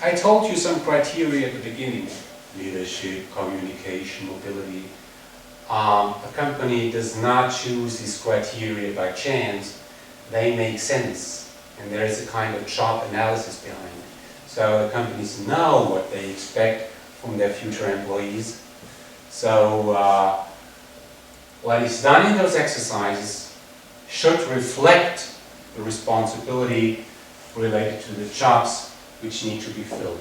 I told you some criteria at the beginning: leadership, communication, mobility. A company does not choose these criteria by chance. They make sense, and there is a kind of job analysis behind it. So the companies know what they expect from their future employees. So what is done in those exercises should reflect the responsibility related to the jobs which need to be filled.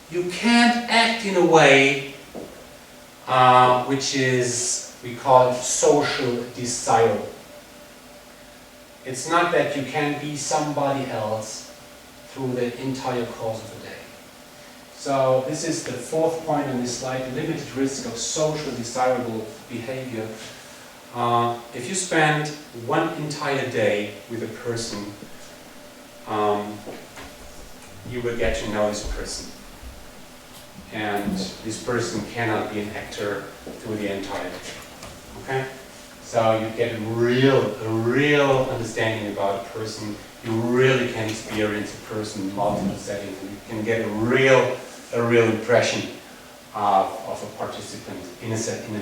You can't act in a way which is, we call it, social desirable. It's not that you can be somebody else through the entire course of the day. So this is the fourth point on this slide: the limited risk of social desirable behavior. If you spend one entire day with a person, you will get to know this person. And this person cannot be an actor through the entire day. Okay? So you get a real understanding about a person. You really can experience a person in multiple settings. And you can get a real impression of a participant in an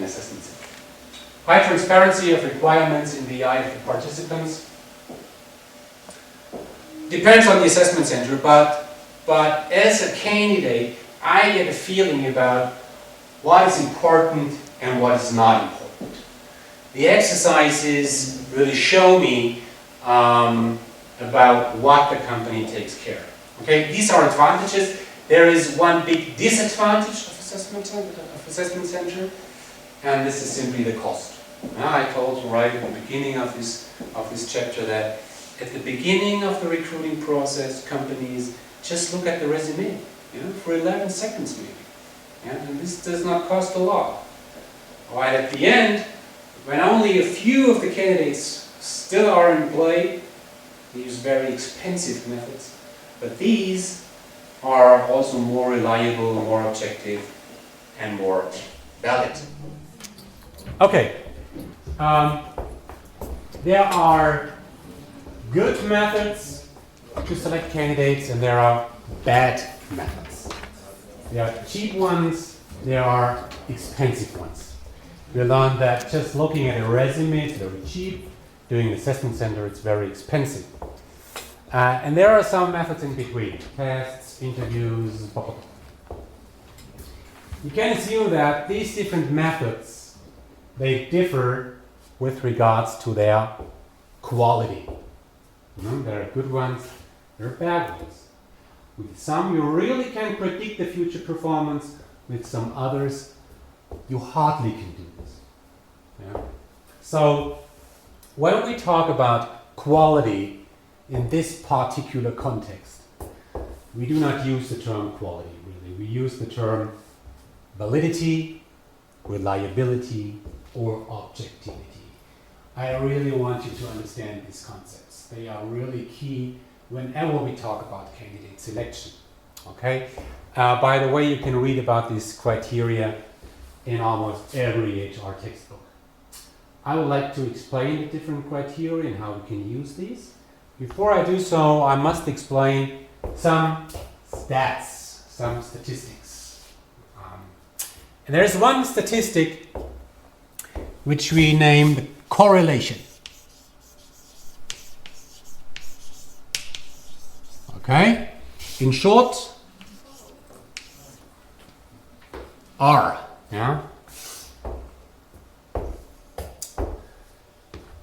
assessment center. High transparency of requirements in the eye of the participants. Depends on the assessment center, but as a candidate, I get a feeling about what is important and what is not important. The exercises really show me about what the company takes care of. Okay, these are advantages. There is one big disadvantage of assessment center, and this is simply the cost. Now, I told you right at the beginning of this chapter that at the beginning of the recruiting process, companies just look at the resume, for 11 seconds maybe, and this does not cost a lot. Right at the end, when only a few of the candidates still are in play, they use very expensive methods, but these are also more reliable, more objective, and more valid. Okay. There are good methods to select candidates, and there are bad methods. There are cheap ones, there are expensive ones. We learned that just looking at a resume is very cheap. Doing an assessment center, it's very expensive. And there are some methods in between: tests, interviews, blah, blah, blah. You can assume that these different methods, they differ with regards to their quality. There are good ones, there are bad ones. With some, you really can predict the future performance. With some others, you hardly can do this. So, when we talk about quality in this particular context, we do not use the term quality, really. We use the term validity, reliability, or objectivity. I really want you to understand these concepts. They are really key whenever we talk about candidate selection. Okay? By the way, you can read about these criteria in almost every HR textbook. I would like to explain the different criteria and how we can use these. Before I do so, I must explain some stats, some statistics. And there's one statistic which we named correlation. Okay? In short, R. Yeah?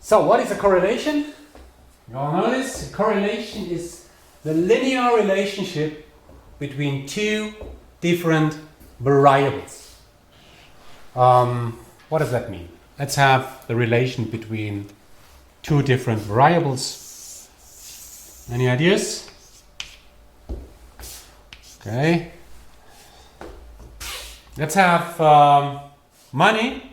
So, what is a correlation? You all know this? A correlation is the linear relationship between two different variables. What does that mean? Let's have the relation between two different variables. Any ideas? Okay. Let's have money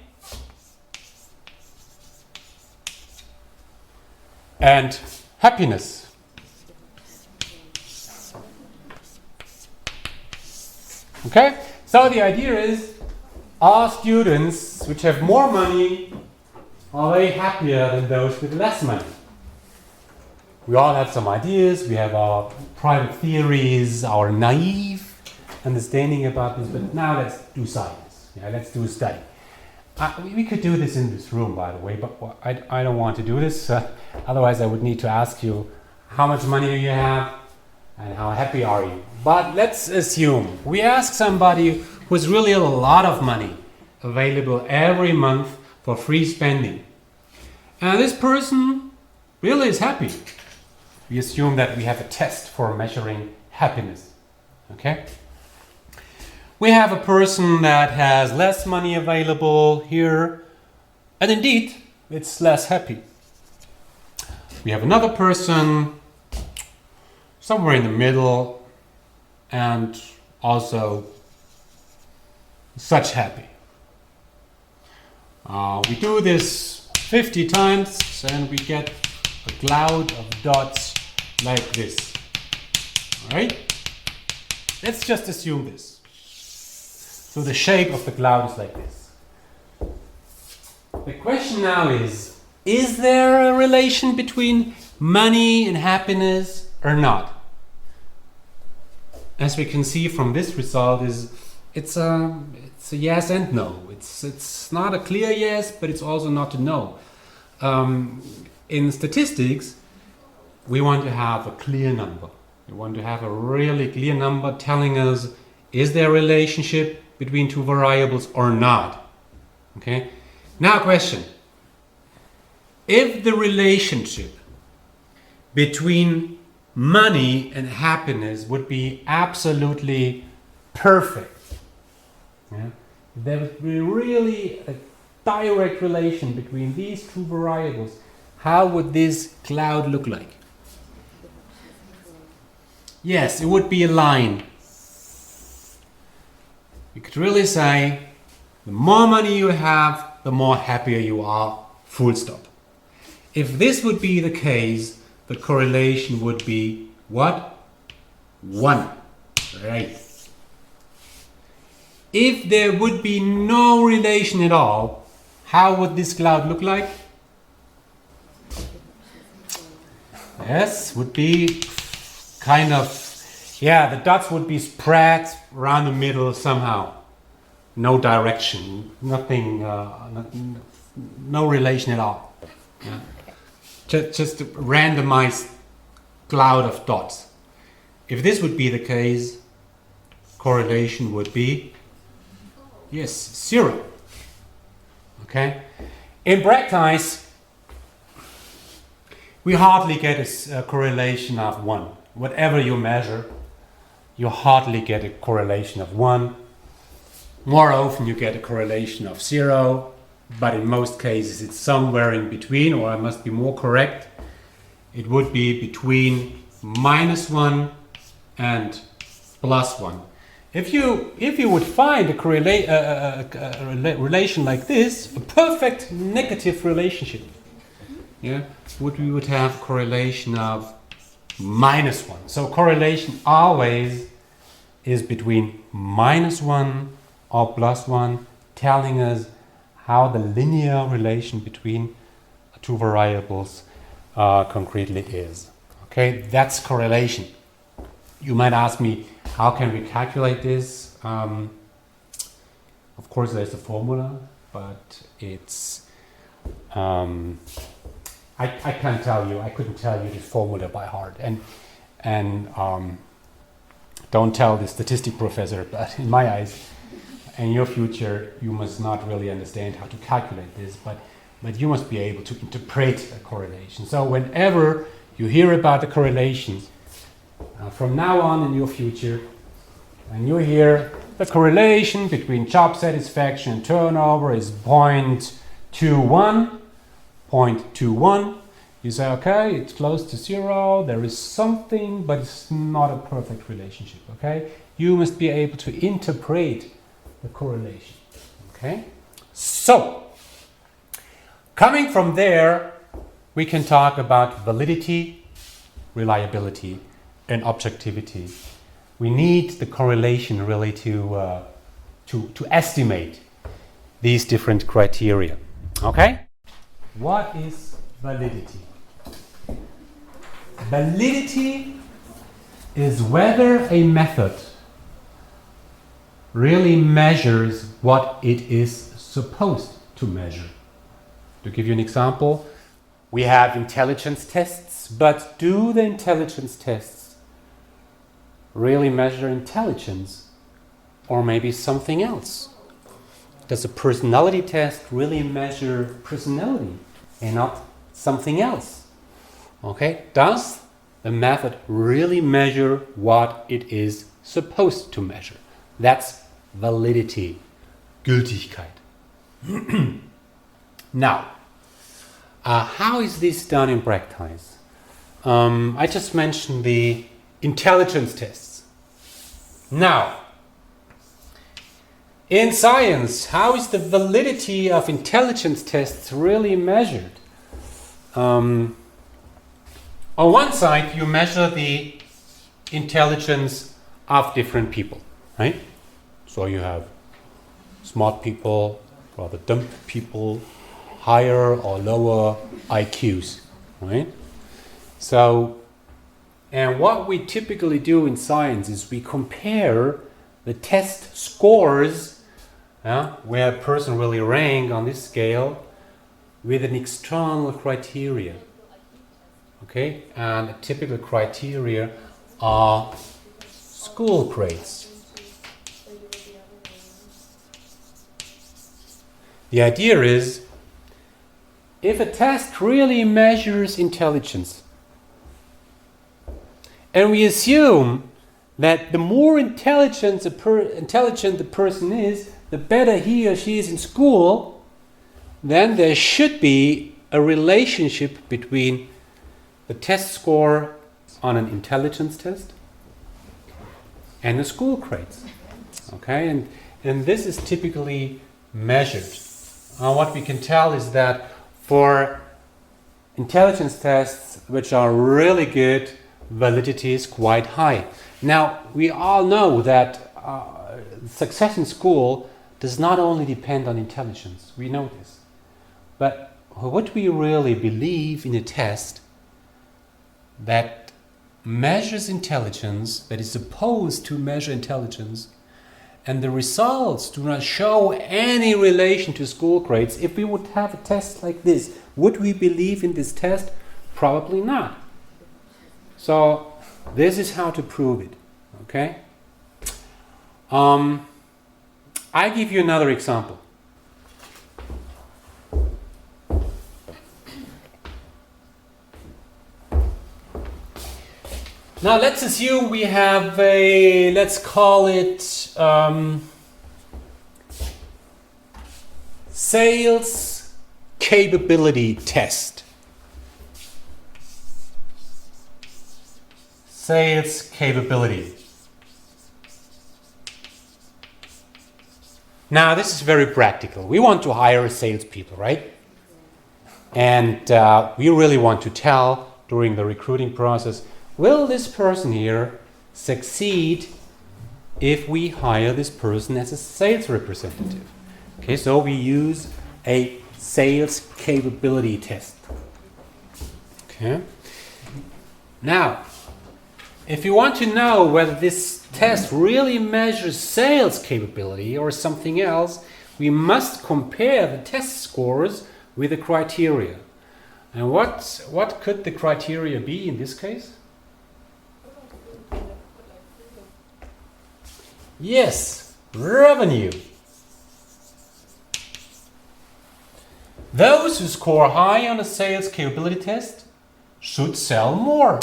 and happiness. Okay, so the idea is all students which have more money are way happier than those with less money. We all have some ideas, we have our private theories, our naive understanding about this, but now let's do science. Yeah, let's do a study. We could do this in this room, by the way, but I don't want to do this. Otherwise, I would need to ask you, how much money do you have and how happy are you? But let's assume we ask somebody who has really a lot of money available every month for free spending. And this person really is happy. We assume that we have a test for measuring happiness. Okay? We have a person that has less money available here, and indeed, it's less happy. We have another person somewhere in the middle, and also such happy. We do this 50 times, and we get a cloud of dots like this. All right? Let's just assume this. So the shape of the cloud is like this. The question now is there a relation between money and happiness or not? As we can see from this result, it's a yes and no. It's not a clear yes, but it's also not a no. In statistics, we want to have a clear number. We want to have a really clear number telling us, is there a relationship between two variables or not? Okay. Now question. If the relationship between money and happiness would be absolutely perfect, yeah, if there would be really a direct relation between these two variables, how would this cloud look like? Yes, it would be a line. You could really say, the more money you have, the more happier you are, full stop. If this would be the case, the correlation would be what? 1. Right. If there would be no relation at all, how would this cloud look like? Yes, would be kind of, yeah, the dots would be spread around the middle somehow. No direction, nothing, no relation at all. Yeah. Just a randomized cloud of dots. If this would be the case, correlation would be, yes, 0. Okay? In practice, we hardly get a correlation of 1. Whatever you measure, you hardly get a correlation of 1. More often you get a correlation of 0, but in most cases it's somewhere in between, or I must be more correct. It would be between -1 and +1. If you would find a relation like this, a perfect negative relationship, yeah, we would have correlation of -1. So correlation always is between -1 or +1, telling us how the linear relation between two variables concretely is. Okay, that's correlation. You might ask me, how can we calculate this? Of course, there's a formula, but it's I can't tell you. I couldn't tell you this formula by heart, and don't tell the statistic professor. But in my eyes, in your future, you must not really understand how to calculate this, but you must be able to interpret a correlation. So whenever you hear about the correlations, from now on in your future, and you hear the correlation between job satisfaction and turnover is 0.21, You say, okay, it's close to 0, there is something, but it's not a perfect relationship, okay? You must be able to interpret the correlation, okay? So, coming from there, we can talk about validity, reliability, and objectivity. We need the correlation really to estimate these different criteria, okay? What is validity? Validity is whether a method really measures what it is supposed to measure. To give you an example, we have intelligence tests, but do the intelligence tests really measure intelligence or maybe something else? Does a personality test really measure personality and not something else? Okay, does the method really measure what it is supposed to measure? That's validity, Gültigkeit. Now, how is this done in practice? I just mentioned the intelligence tests. Now, in science, how is the validity of intelligence tests really measured? On one side, you measure the intelligence of different people, right? So you have smart people, rather dumb people, higher or lower IQs, right? So, and what we typically do in science is we compare the test scores, where a person really rank on this scale, with an external criteria. Okay, and a typical criteria are school grades. The idea is, if a test really measures intelligence, and we assume that the more intelligent the person is, the better he or she is in school, then there should be a relationship between the test score on an intelligence test and the school grades. Okay, and this is typically measured. What we can tell is that for intelligence tests which are really good, validity is quite high. Now, we all know that success in school does not only depend on intelligence. We know this. But what we really believe in a test that measures intelligence, that is supposed to measure intelligence, and the results do not show any relation to school grades, if we would have a test like this, would we believe in this test? Probably not. So this is how to prove it. Okay? I give you another example. Now let's assume we have a, let's call it sales capability test. Sales capability. Now this is very practical. We want to hire salespeople, right? And we really want to tell during the recruiting process, will this person here succeed if we hire this person as a sales representative? Okay, so we use a sales capability test. Okay. Now, if you want to know whether this test really measures sales capability or something else, we must compare the test scores with the criteria. And what could the criteria be in this case? Yes, revenue. Those who score high on a sales capability test should sell more.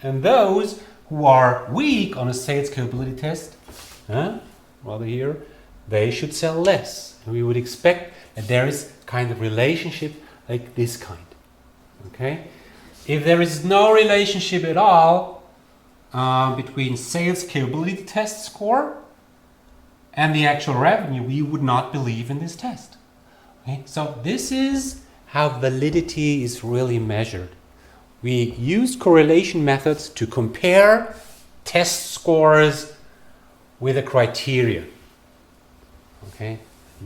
And those who are weak on a sales capability test, rather here, they should sell less. And we would expect that there is kind of relationship like this kind. Okay? If there is no relationship at all between sales capability test score and the actual revenue, we would not believe in this test. Okay? So this is how validity is really measured. We use correlation methods to compare test scores with a criteria. Okay?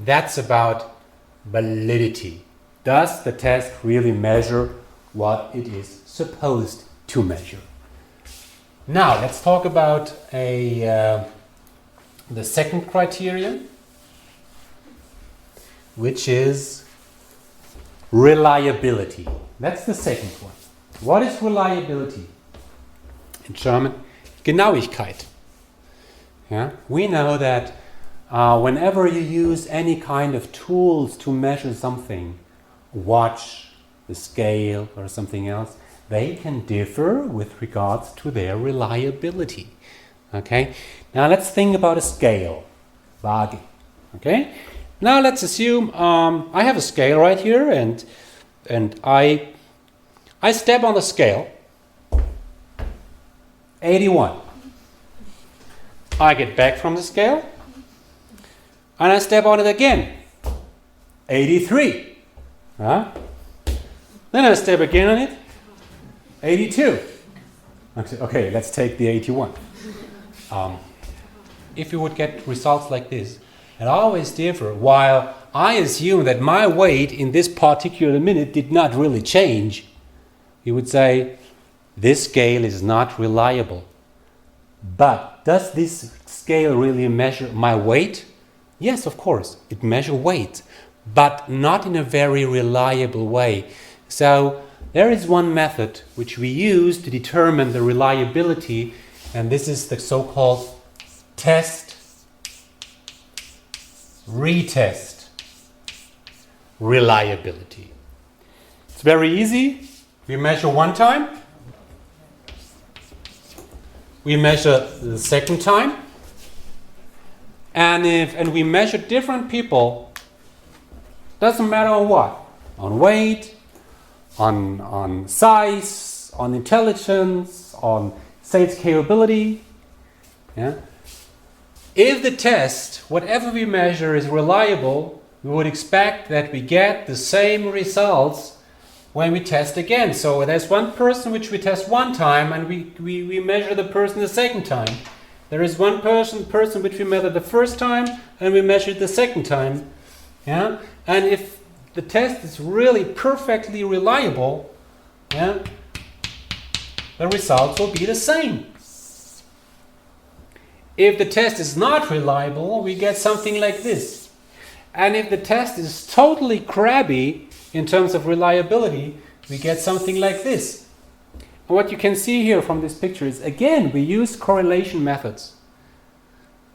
That's about validity. Does the test really measure what it is supposed to measure? Now let's talk about the second criterion, which is reliability. That's the second one. What is reliability? In German, Genauigkeit. Yeah? We know that whenever you use any kind of tools to measure something, watch, the scale, or something else, they can differ with regards to their reliability. Okay? Now let's think about a scale. Waage. Okay? Now let's assume I have a scale right here, and I step on the scale. 81. I get back from the scale, and I step on it again. 83. Huh? Then I step again on it. 82. Okay, let's take the 81. If you would get results like this, it always differ, while I assume that my weight in this particular minute did not really change, you would say, this scale is not reliable. But does this scale really measure my weight? Yes, of course, it measures weight, but not in a very reliable way. So there is one method which we use to determine the reliability, and this is the so-called test retest reliability. It's very easy. We measure one time. We measure the second time. And we measure different people, doesn't matter on what, on weight, on size, on intelligence, on sales capability. Yeah? If the test, whatever we measure, is reliable, we would expect that we get the same results when we test again. So there's one person which we test one time, and we measure the person the second time. There is one person which we measure the first time, and we measure it the second time. Yeah? And if the test is really perfectly reliable, yeah, the results will be the same. If the test is not reliable, we get something like this. And if the test is totally crabby in terms of reliability, we get something like this. And what you can see here from this picture is, again, we use correlation methods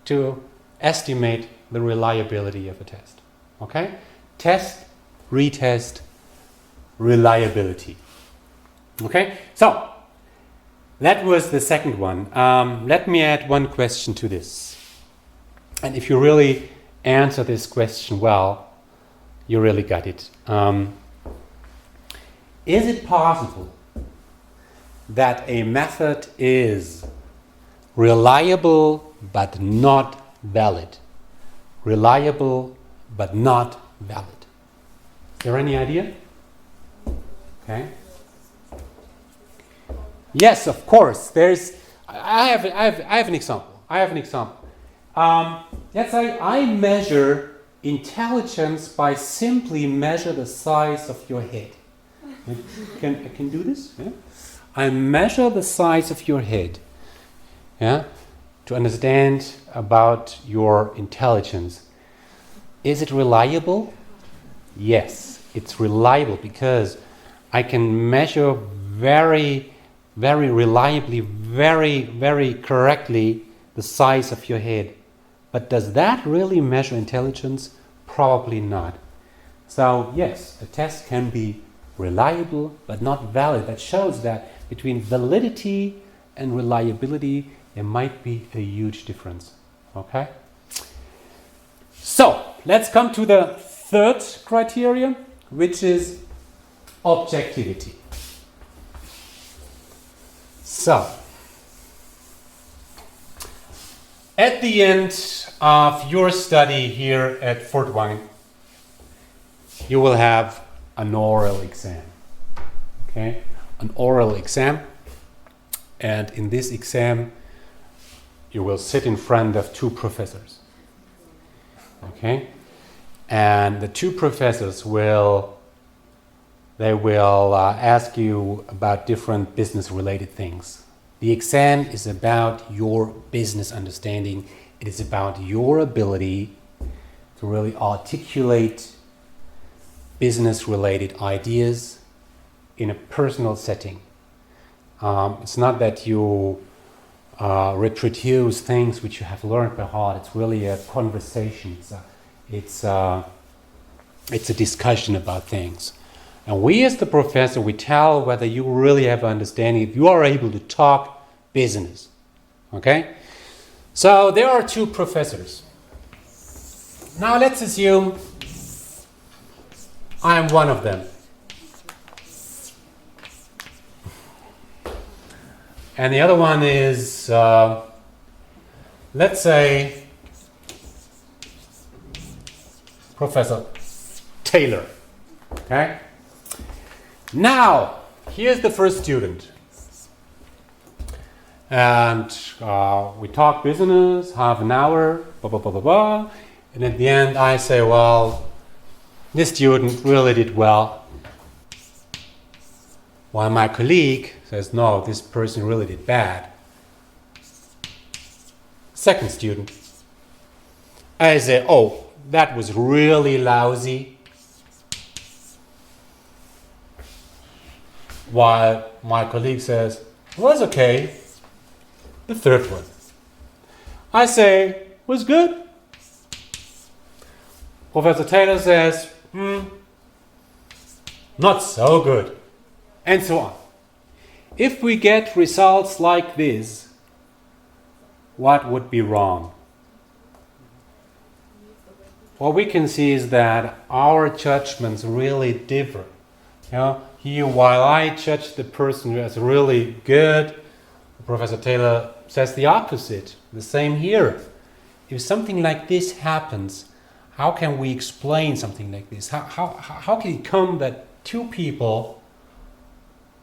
to estimate the reliability of a test. Okay? Test, retest, reliability. Okay? So, that was the second one. Let me add one question to this. And if you really answer this question well, you really got it. Is it possible that a method is reliable but not valid? Reliable but not valid. Is there any idea? Okay. Yes, of course. I have an example. Let's say I measure intelligence by simply measure the size of your head. I can do this. Yeah? I measure the size of your head. Yeah, to understand about your intelligence. Is it reliable? Yes, it's reliable because I can measure very reliably, very correctly the size of your head. But does that really measure intelligence? Probably not. So yes, a test can be reliable but not valid. That shows that between validity and reliability there might be a huge difference. Okay? So let's come to the third criterion, which is objectivity. So, at the end of your study here at Fort Wayne, you will have an oral exam. Okay? An oral exam. And in this exam, you will sit in front of two professors. Okay? And the two professors will ask you about different business-related things. The exam is about your business understanding. It is about your ability to really articulate business-related ideas in a personal setting. It's not that you reproduce things which you have learned by heart. It's really a conversation. It's a discussion about things. And we as the professor, we tell whether you really have understanding, if you are able to talk business. Okay? So there are two professors. Now let's assume I am one of them. And the other one is, let's say, Professor Taylor. Okay? Now, here's the first student. And we talk business, half an hour, blah, blah, blah, blah, blah. And at the end, I say, well, this student really did well. While my colleague says, no, this person really did bad. Second student, I say, oh, that was really lousy. While my colleague says, was okay. The third one, I say, was good. Professor Taylor says, not so good. And so on. If we get results like this, what would be wrong? What we can see is that our judgments really differ. You know, here, while I judge the person as really good, Professor Taylor says the opposite. The same here. If something like this happens, how can we explain something like this? How can it come that two people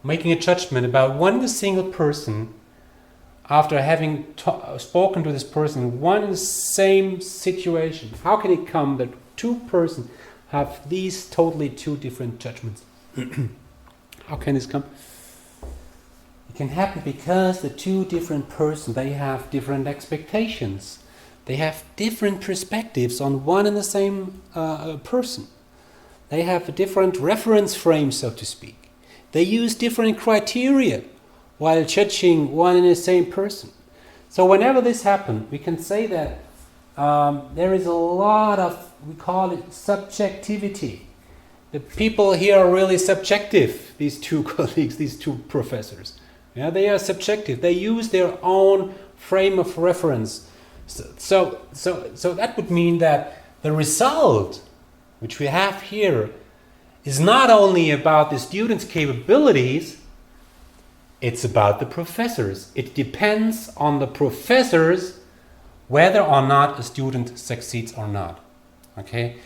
making a judgment about one single person after having spoken to this person in one same situation? How can it come that two persons have these totally two different judgments? How can this come? It can happen because the two different persons, they have different expectations. They have different perspectives on one and the same person. They have a different reference frame, so to speak. They use different criteria while judging one and the same person. So whenever this happens, we can say that there is a lot of, we call it subjectivity. The people here are really subjective, these two colleagues, these two professors. Yeah, they are subjective. They use their own frame of reference. So that would mean that the result, which we have here, is not only about the students' capabilities, it's about the professors. It depends on the professors whether or not a student succeeds or not. Okay?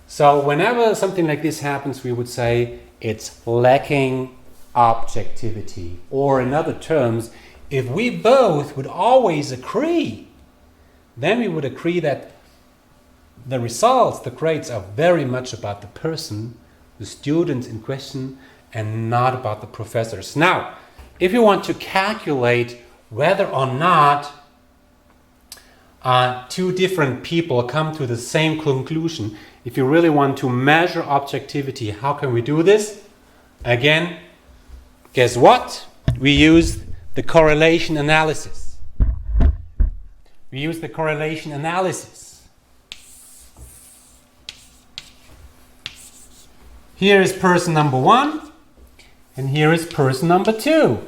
So whenever something like this happens, we would say it's lacking objectivity. Or in other terms, if we both would always agree, then we would agree that the results, the grades, are very much about the person, the students in question, and not about the professors. Now, if you want to calculate whether or not two different people come to the same conclusion, if you really want to measure objectivity, how can we do this? Again, guess what? We use the correlation analysis. We use the correlation analysis. Here is person number 1, and here is person number 2.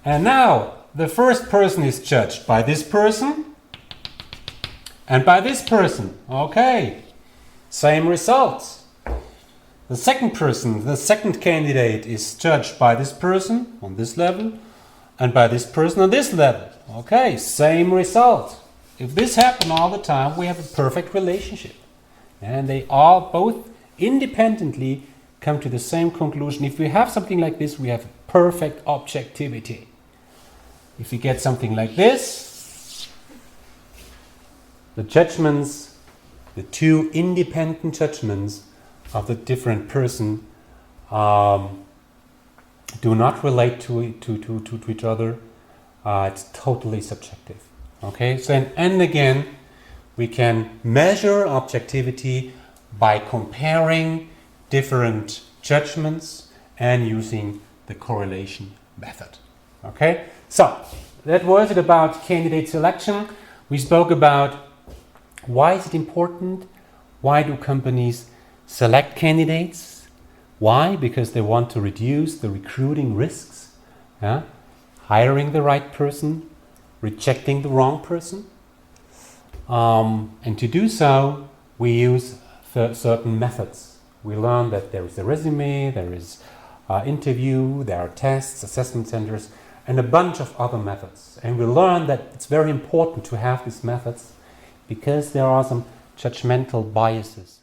And now, the first person is judged by this person and by this person. Okay, same results. The second person, the second candidate, is judged by this person on this level and by this person on this level. Okay, same result. If this happens all the time, we have a perfect relationship. And they all both independently come to the same conclusion. If we have something like this, we have perfect objectivity. If we get something like this, the judgments, the two independent judgments of the different person do not relate to each other. It's totally subjective. Okay, so and again, we can measure objectivity by comparing different judgments and using the correlation method. Okay, so that was it about candidate selection. We spoke about why is it important, why do companies select candidates, why? Because they want to reduce the recruiting risks, hiring the right person, rejecting the wrong person. And to do so, we use certain methods. We learn that there is a resume, there is interview, there are tests, assessment centers, and a bunch of other methods. And we learn that it's very important to have these methods because there are some judgmental biases.